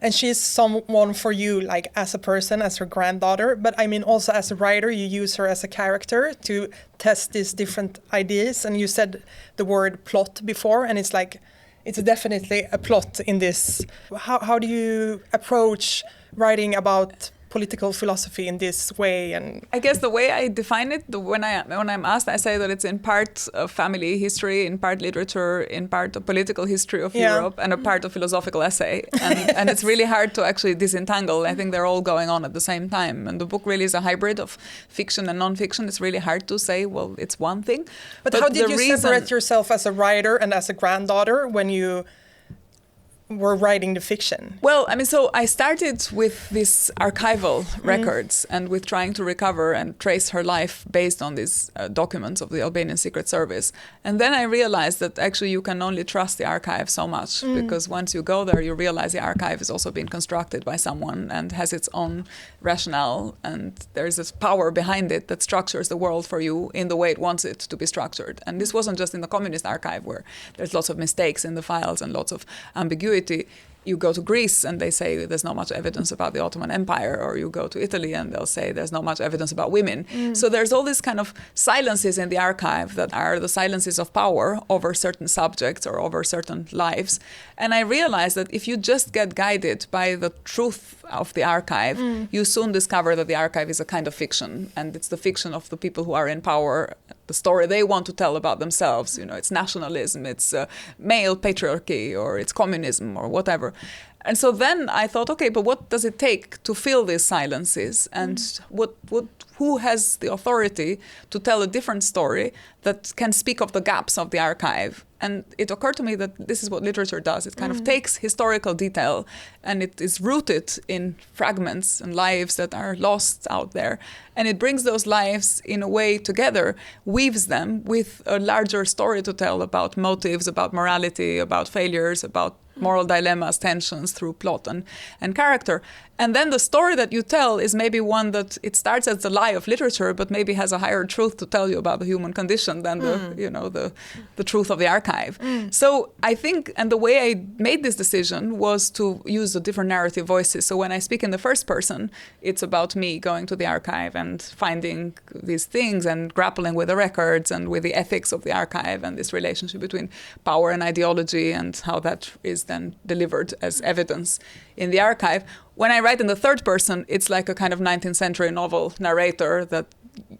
and she's someone for you, like as a person, as her granddaughter, but I mean also as a writer, you use her as a character to test these different ideas, and you said the word plot before, and it's like, it's definitely a plot in this. How do you approach writing about political philosophy in this way? And I guess the way I define it, when I'm asked, I say that it's in part of family history, in part literature, in part of political history of Europe, and a part of philosophical essay. And it's really hard to actually disentangle. I think they're all going on at the same time. And the book really is a hybrid of fiction and non-fiction. It's really hard to say, well, it's one thing. But how did you separate yourself as a writer and as a granddaughter when you were writing the fiction? Well, I mean, so I started with these archival records and with trying to recover and trace her life based on these documents of the Albanian Secret Service. And then I realized that actually you can only trust the archive so much because once you go there, you realize the archive is also being constructed by someone and has its own rationale. And there's this power behind it that structures the world for you in the way it wants it to be structured. And this wasn't just in the communist archive where there's lots of mistakes in the files and lots of ambiguity. You go to Greece and they say there's not much evidence about the Ottoman Empire, or you go to Italy and they'll say there's not much evidence about women. So there's all these kind of silences in the archive that are the silences of power over certain subjects or over certain lives. And I realized that if you just get guided by the truth of the archive, you soon discover that the archive is a kind of fiction, and it's the fiction of the people who are in power, the story they want to tell about themselves. You know, it's nationalism, it's male patriarchy, or it's communism, or whatever. And so then I thought, okay, but what does it take to fill these silences? And who has the authority to tell a different story that can speak of the gaps of the archive? And it occurred to me that this is what literature does. It kind of takes historical detail and it is rooted in fragments and lives that are lost out there. And it brings those lives in a way together, weaves them with a larger story to tell about motives, about morality, about failures, about moral dilemmas, tensions through plot and character. And then the story that you tell is maybe one that it starts as the lie of literature, but maybe has a higher truth to tell you about the human condition than the truth of the archive. So I think, and the way I made this decision was to use the different narrative voices. So when I speak in the first person, it's about me going to the archive and finding these things and grappling with the records and with the ethics of the archive and this relationship between power and ideology and how that is then delivered as evidence in the archive. When I write in the third person, it's like a kind of 19th century novel narrator that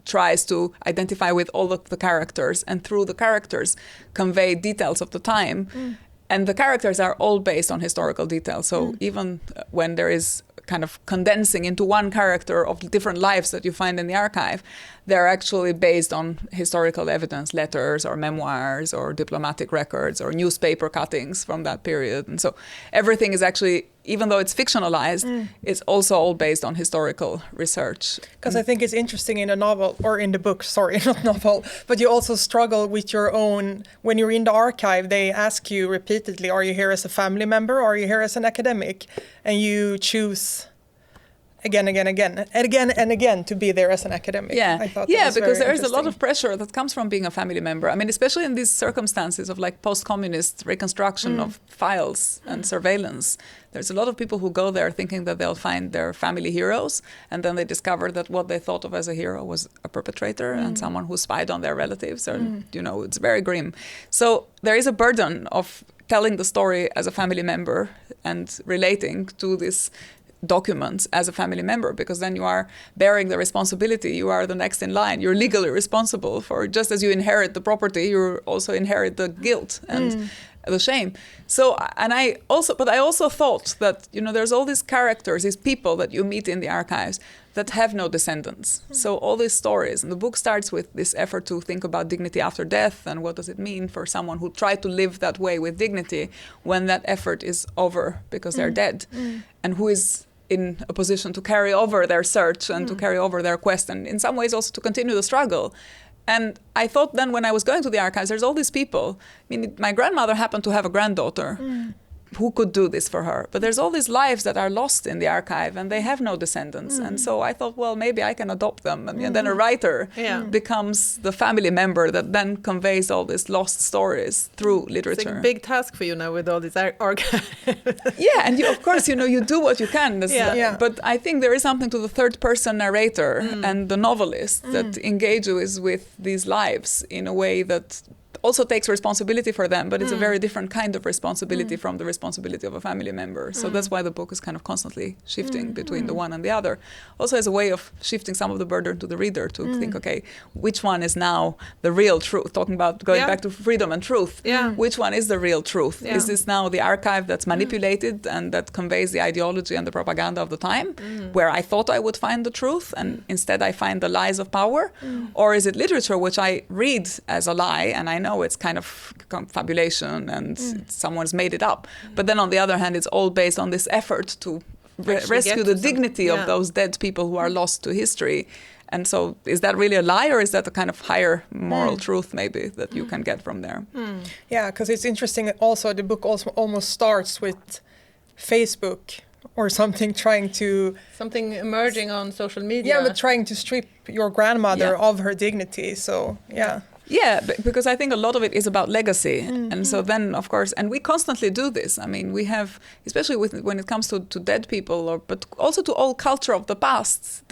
tries to identify with all of the characters and through the characters convey details of the time. And the characters are all based on historical details. So even when there is kind of condensing into one character of different lives that you find in the archive, they're actually based on historical evidence, letters or memoirs or diplomatic records or newspaper cuttings from that period. And so everything is actually, even though it's fictionalized, it's also all based on historical research. Because I think it's interesting in a novel, or in the book, sorry, not novel, but you also struggle with your own, when you're in the archive, they ask you repeatedly, are you here as a family member, or are you here as an academic? And you choose again and again to be there as an academic. I thought because there is a lot of pressure that comes from being a family member. I mean, especially in these circumstances of like post-communist reconstruction of files and surveillance. There's a lot of people who go there thinking that they'll find their family heroes, and then they discover that what they thought of as a hero was a perpetrator and someone who spied on their relatives. Or it's very grim. So there is a burden of telling the story as a family member and relating to this documents as a family member, because then you are bearing the responsibility. You are the next in line. You're legally responsible for, just as you inherit the property, you also inherit the guilt. And the shame. But I also thought that, there's all these characters, these people that you meet in the archives that have no descendants. So all these stories, and the book starts with this effort to think about dignity after death and what does it mean for someone who tried to live that way with dignity when that effort is over because they're dead, and who is in a position to carry over their search and to carry over their quest, and in some ways also to continue the struggle. And I thought then when I was going to the archives, there's all these people. I mean, my grandmother happened to have a granddaughter who could do this for her. But there's all these lives that are lost in the archive and they have no descendants. And so I thought, well, maybe I can adopt them. And then a writer becomes the family member that then conveys all these lost stories through literature. It's a big task for you now with all these archives. Yeah, and of course, you do what you can. But I think there is something to the third person narrator and the novelist that engages with these lives in a way that also takes responsibility for them, but it's a very different kind of responsibility from the responsibility of a family member. So that's why the book is kind of constantly shifting between the one and the other. Also as a way of shifting some of the burden to the reader to think, okay, which one is now the real truth? Talking about going back to freedom and truth. Which one is the real truth? Is this now the archive that's manipulated and that conveys the ideology and the propaganda of the time, where I thought I would find the truth and instead I find the lies of power? Or is it literature which I read as a lie and I know it's kind of confabulation and someone's made it up. But then on the other hand, it's all based on this effort to rescue the dignity of those dead people who are lost to history. And so is that really a lie, or is that a kind of higher moral truth maybe that you can get from there? Yeah, because it's interesting also, the book also almost starts with Facebook or something something emerging on social media. Yeah, but trying to strip your grandmother of her dignity. So, Yeah, because I think a lot of it is about legacy. And so then, of course, and we constantly do this. I mean, we have, especially when it comes to dead people, but also to all culture of the past,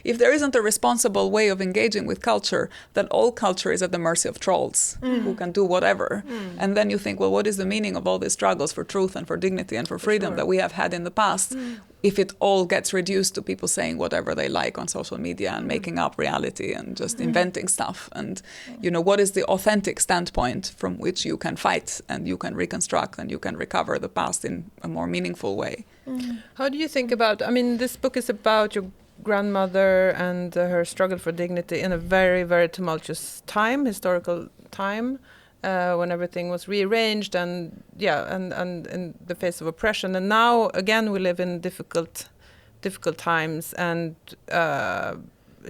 if there isn't a responsible way of engaging with culture, then all culture is at the mercy of trolls who can do whatever. And then you think, well, what is the meaning of all these struggles for truth and for dignity and for freedom that we have had in the past? If it all gets reduced to people saying whatever they like on social media and making up reality and just inventing stuff. And, what is the authentic standpoint from which you can fight and you can reconstruct and you can recover the past in a more meaningful way? How do you think about, this book is about your grandmother and her struggle for dignity in a very, very tumultuous time, historical time. When everything was rearranged and in the face of oppression. And now, again, we live in difficult times. And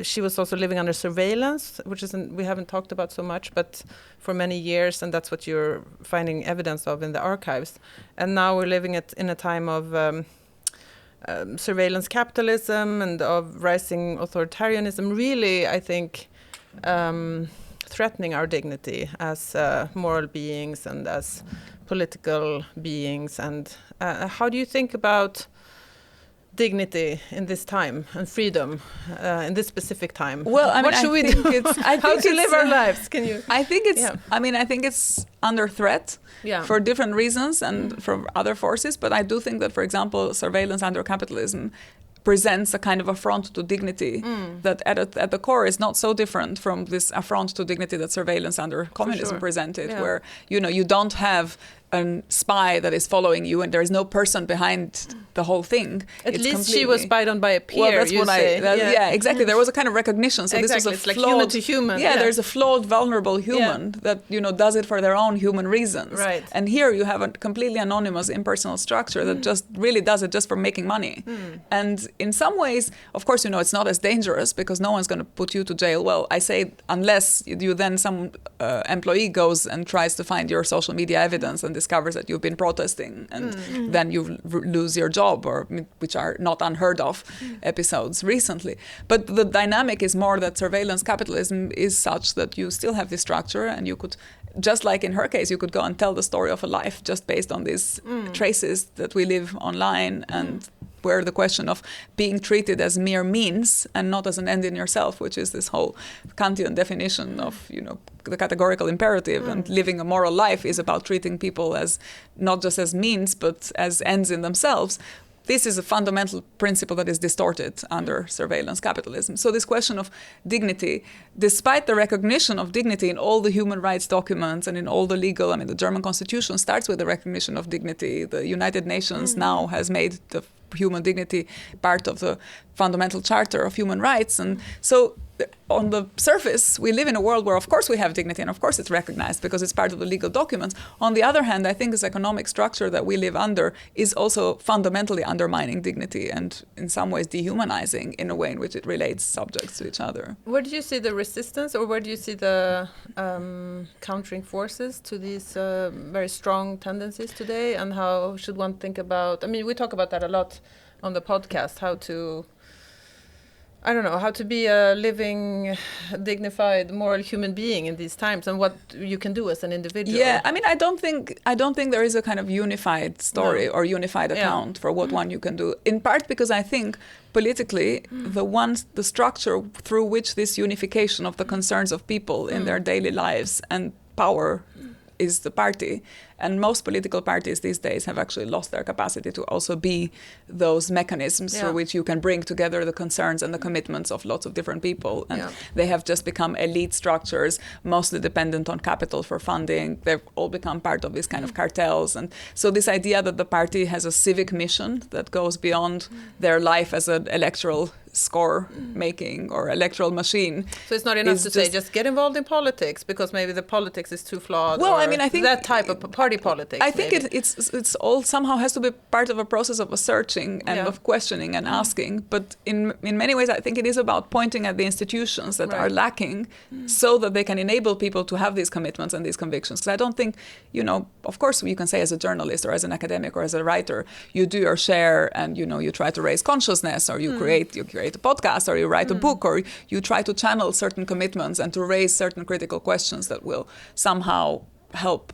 she was also living under surveillance, which we haven't talked about so much, but for many years, and that's what you're finding evidence of in the archives. And now we're living in a time of surveillance capitalism and of rising authoritarianism, really, I think, threatening our dignity as moral beings and as political beings. And how do you think about dignity in this time and freedom in this specific time? Well, what should we do? How to live our lives? Can you? I think it's. I think it's under threat for different reasons and from other forces. But I do think that, for example, surveillance under capitalism presents a kind of affront to dignity that at the core is not so different from this affront to dignity that surveillance under communism presented, where you don't have a spy that is following you and there is no person behind the whole thing. At least she was spied on by a peer. Well, that's what exactly. There was a kind of recognition. So exactly. this was it's like human to human. Yeah, there's a flawed, vulnerable human that does it for their own human reasons. Right. And here you have a completely anonymous, impersonal structure that just really does it just for making money. And in some ways, of course, it's not as dangerous because no one's going to put you to jail. Well, I say unless you then some employee goes and tries to find your social media evidence and discovers that you've been protesting, and then you lose your job, or which are not unheard of episodes recently. But the dynamic is more that surveillance capitalism is such that you still have this structure, and you could, just like in her case, you could go and tell the story of a life just based on these traces that we live online, and where the question of being treated as mere means and not as an end in yourself, which is this whole Kantian definition of, the categorical imperative, and living a moral life is about treating people as not just as means, but as ends in themselves. this is a fundamental principle that is distorted under surveillance capitalism. So this question of dignity, despite the recognition of dignity in all the human rights documents and in all the legal, I mean, the German constitution starts with the recognition of dignity. The United Nations now has made the human dignity part of the fundamental charter of human rights. And so on the surface, we live in a world where, of course, we have dignity, and of course it's recognized because it's part of the legal documents. On the other hand, I think this economic structure that we live under is also fundamentally undermining dignity and in some ways dehumanizing in a way in which it relates subjects to each other. Where do you see the resistance, or where do you see the countering forces to these very strong tendencies today, and how should one think about, I mean, we talk about that a lot on the podcast, how to be a living, dignified, moral human being in these times, and what you can do as an individual. Yeah, I mean, I don't think there is a kind of unified story or unified account for what one you can do. In part because I think politically, the structure through which this unification of the concerns of people in their daily lives and power is the party. And most political parties these days have actually lost their capacity to also be those mechanisms through which you can bring together the concerns and the commitments of lots of different people. And they have just become elite structures, mostly dependent on capital for funding. They've all become part of these kind of cartels. And so this idea that the party has a civic mission that goes beyond their life as an electoral score making or electoral machine. So it's not enough to say just get involved in politics because maybe the politics is too flawed. Well, I mean, I think that type of party politics. I think it's all somehow has to be part of a process of searching and of questioning and asking. But in many ways, I think it is about pointing at the institutions that are lacking so that they can enable people to have these commitments and these convictions. Because I don't think, of course, you can say as a journalist or as an academic or as a writer, you do your share and, you try to raise consciousness or you create a podcast or you write a book or you try to channel certain commitments and to raise certain critical questions that will somehow help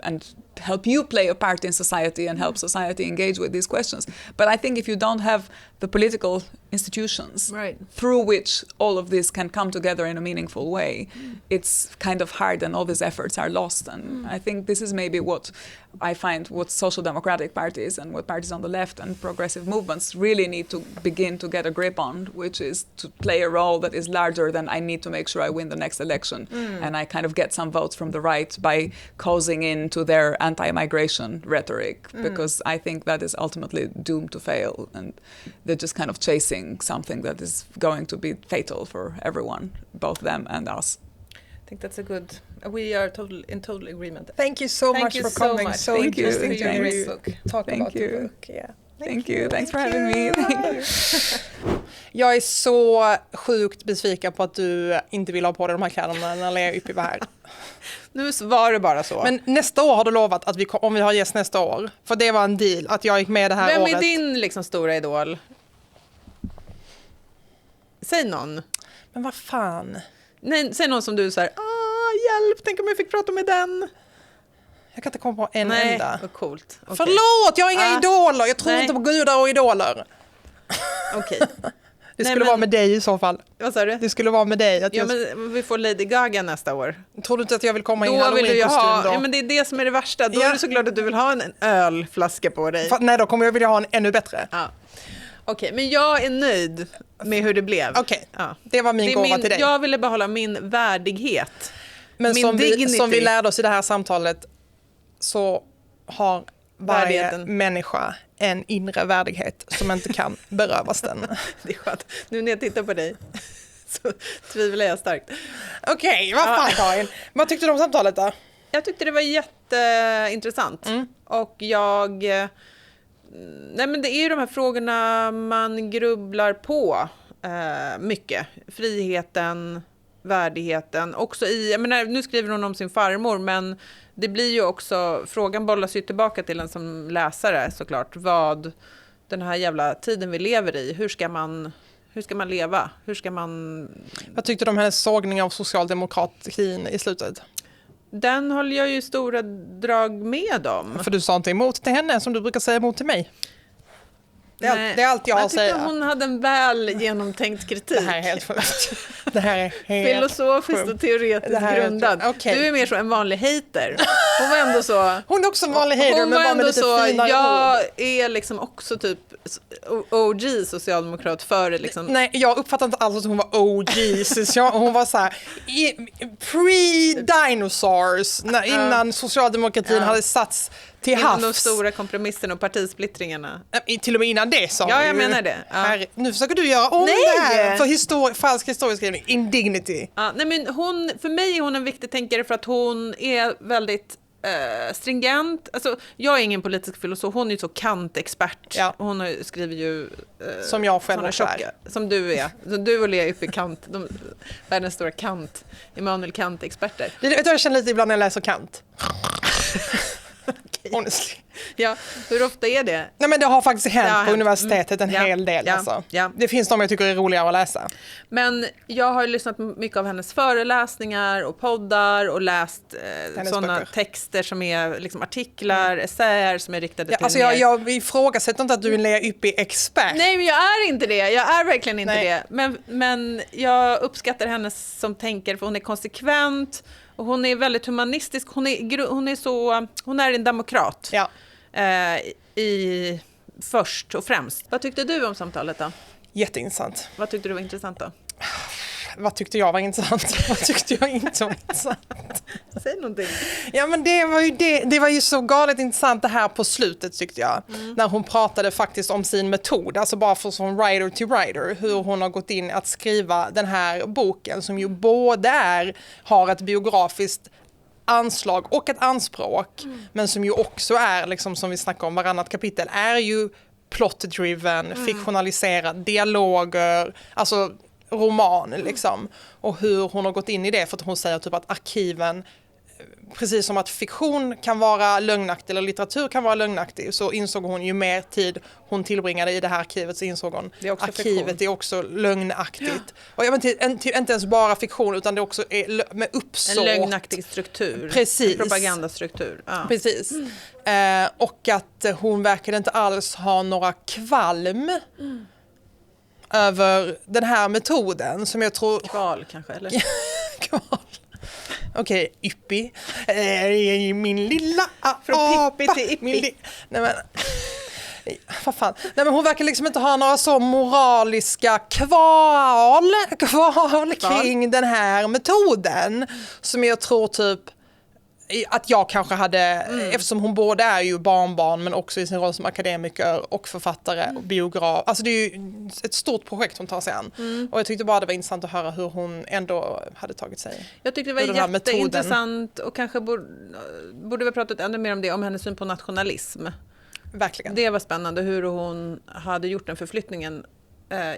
and help you play a part in society and help society engage with these questions. But I think if you don't have the political institutions through which all of this can come together in a meaningful way, it's kind of hard and all these efforts are lost. And I think this is maybe what I find what social democratic parties and what parties on the left and progressive movements really need to begin to get a grip on, which is to play a role that is larger than I need to make sure I win the next election and I kind of get some votes from the right by causing into their anti-migration rhetoric, because I think that is ultimately doomed to fail and they're just kind of chasing something that is going to be fatal for everyone, both them and us. I think that's we are in total agreement. Thank you so much for coming. Much. So Thank interesting you to hear you talk Thank about you. the book. Yeah. Thank you. Thanks for having me. Thank you. Jag är så sjukt besviken på att du inte ville ha på dig de här kläderna när Lea Ypi var här. Nu var det bara så. Men nästa år har du lovat att om vi har gäst nästa år. För det var en deal att jag gick med det här året. Vem är din stora idol? Säg någon. Men vad fan? Nej, säg någon som du säger, hjälp, tänk om jag fick prata med den. Jag kan inte komma på en enda. Vad coolt. Okay. Förlåt, jag har inga idoler. Jag tror inte på gudar och idoler. Okej. Det skulle vara med dig i så fall. Vad sa du? Det skulle vara med dig. Men vi får Lady Gaga nästa år. Tror du inte att jag vill komma i en Halloween-kostym då? Ja, men det är det som är det värsta. Då är det såklart att du vill ha en ölflaska på dig. Nej, då kommer jag vilja ha en ännu bättre. Ja. Okej, men jag är nöjd med hur det blev. Okej, det var min gåva till dig. Jag ville behålla min värdighet. Men som vi lärde oss i det här samtalet så har varje människa en inre värdighet som inte kan berövas den. Det är skönt. Nu när jag tittar på dig så tvivlar jag starkt. Okej, vad fan Karin? Vad tyckte du om samtalet då? Jag tyckte det var jätteintressant. Och men det är ju de här frågorna man grubblar på mycket. Friheten, värdigheten. Också nu skriver hon om sin farmor, men det blir ju också, frågan bollas ju tillbaka till en som läsare såklart. Vad den här jävla tiden vi lever i, hur ska man leva? Vad tyckte du om hennes sågning av socialdemokratin i slutet? Den håller jag ju stora drag med om. För du sa inte emot till henne som du brukar säga emot till mig. Det är allt jag har att säga. Jag tyckte hon hade en väl genomtänkt kritik. Det här är helt sjukt. Det här är helt filosofiskt sjukt. och teoretiskt grundad. Okay. Du är mer så en vanlig hater. Hon var ändå så... Hon är också en vanlig hater, men bara med lite finare jag ord. är liksom också typ OG socialdemokrat före liksom... Nej, jag uppfattar inte alls att hon var OG. Hon var så här pre-dinosaurs, innan socialdemokratin hade satts till havs. De stora kompromisserna och partisplittringarna. Till och med innan det sa jag menar det. Ja. Här, nu försöker du göra om det här för falsk historieskrivning. Indignity. Ja, nej, men för mig är hon en viktig tänkare för att hon är väldigt stringent. Alltså, jag är ingen politisk filosof, hon är ju så kantexpert. Ja. Hon skriver ju som jag själv också är. Som du är. Så du och Lea Ypi Kant, världens stora Kant, Immanuel Kant-experter. Jag känner lite ibland när jag läser Kant. Honestly. Ja, hur ofta är det? Nej, men det har faktiskt hänt på universitetet en hel del. Alltså. Ja. Det finns de jag tycker är roligare att läsa. Men jag har lyssnat mycket av hennes föreläsningar och poddar och läst sådana texter som är liksom artiklar, essäer som är riktade till alltså jag ifrågasätter inte att du är en Lea Ypi-expert. Nej, men jag är inte det. Jag är verkligen inte det. Men jag uppskattar henne som tänker, för hon är konsekvent. Och hon är väldigt humanistisk. Hon är en demokrat. Ja. Först och främst. Vad tyckte du om samtalet då? Jätteintressant. Vad tyckte du var intressant då? Vad tyckte jag var intressant? Vad tyckte jag inte var intressant? Säg någonting. Ja, men det var ju så galet intressant det här på slutet tyckte jag. När hon pratade faktiskt om sin metod. Alltså bara från writer to writer. Hur hon har gått in att skriva den här boken som ju både har ett biografiskt anslag och ett anspråk. Men som ju också är, liksom, som vi snackar om, varannat kapitel är ju plot-driven, fiktionaliserad, dialoger, alltså roman liksom. Och hur hon har gått in i det, för att hon säger typ att arkiven, precis som att fiktion kan vara lögnaktig eller litteratur kan vara lögnaktig, så insåg hon ju mer tid hon tillbringade i det här arkivet, så insåg hon att arkivet är också lögnaktigt. Ja. Och jag menar, inte ens bara fiktion, utan det också är med uppsåt. En lögnaktig struktur. Precis. En propagandastruktur. Ja. Precis. Och att hon verkar inte alls ha några kvalm över den här metoden som jag tror... Kval kanske, eller? Kval. Okej, Ypi. Min lilla från Pippi till Ypi. Nej men... Vad fan? Nej, men hon verkar liksom inte ha några så moraliska kval kring den här metoden som jag tror typ att jag kanske hade, eftersom hon både är ju barnbarn men också i sin roll som akademiker och författare och biograf. Alltså det är ju ett stort projekt hon tar sig an. Och jag tyckte bara det var intressant att höra hur hon ändå hade tagit sig. Jag tyckte det var jätteintressant och kanske borde vi pratat ännu mer om det, om hennes syn på nationalism. Verkligen. Det var spännande hur hon hade gjort den förflyttningen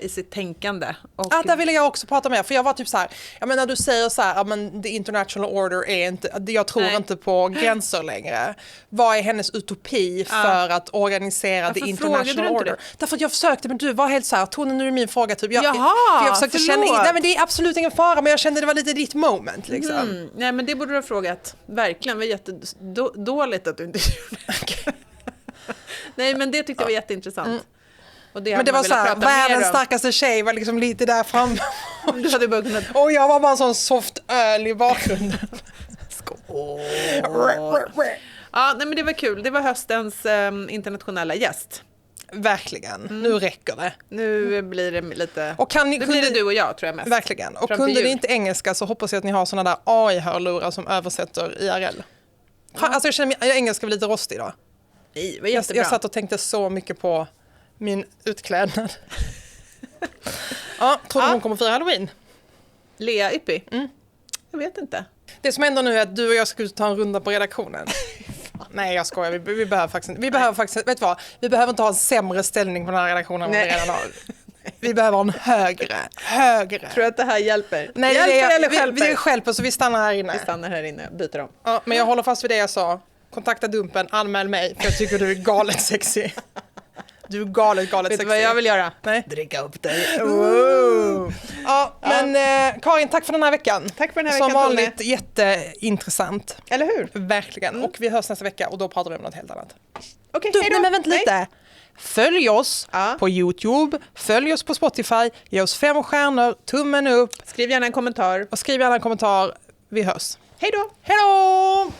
i sitt tänkande. Och där ville jag också prata med, för jag var typ så här, jag menar du säger så här, men the international order är inte, jag tror inte på gränser längre. Vad är hennes utopi för att organisera the international order? Därför att jag försökte, men du var helt så här, Tone, nu är min fråga typ. Jag försökte känna in, nej men det är absolut ingen fara, men jag kände det var lite ditt moment liksom. Nej men det borde du ha frågat. Verkligen, det var jättedåligt att du inte gjorde det. Nej men det tyckte jag var jätteintressant. Och det men det var så här, världens starkaste tjej var liksom lite där fram. Du hade bara kunnat... Och jag var bara en sån soft öl i bakgrunden. Ja, nej men det var kul. Det var höstens internationella gäst. Verkligen. Nu räcker det. Nu blir det lite... Och blir det du och jag tror jag mest. Verkligen. Och kunde ni inte engelska så hoppas jag att ni har såna där AI-hörlurar som översätter IRL. Alltså jag känner mig engelska var lite rostig idag. Nej, det var jättebra. Jag satt och tänkte så mycket på min utklädnad. Tror du hon kommer fira Halloween? Lea Ypi? Jag vet inte. Det som händer nu är att du och jag ska ut och ta en runda på redaktionen. Nej, jag skojar. Vi behöver faktiskt, vet du vad? Vi behöver inte ha en sämre ställning på den här redaktionen än vad vi redan har. Vi behöver ha en högre. Tror du att det här hjälper? Nej, hjälper vi stjälper så vi stannar här inne. Vi stannar här inne, byter om. Ja, men jag håller fast vid det jag sa. Kontakta Dumpen, anmäl mig för jag tycker du är galet sexy. Du är galet Vet sexig. du vad jag vill göra? Nej. Dricka upp dig. Ja, men Karin, tack för den här veckan. Tack för den här Som veckan, vanligt jätteintressant. Eller hur? Verkligen. Och vi hörs nästa vecka och då pratar vi om något helt annat. Okej, Du, hej då. nej, men vänta lite. Följ oss på YouTube, följ oss på Spotify, ge oss 5 stjärnor, tummen upp. Skriv gärna en kommentar. Och skriv gärna en kommentar. Vi hörs. Hej då! Hej då!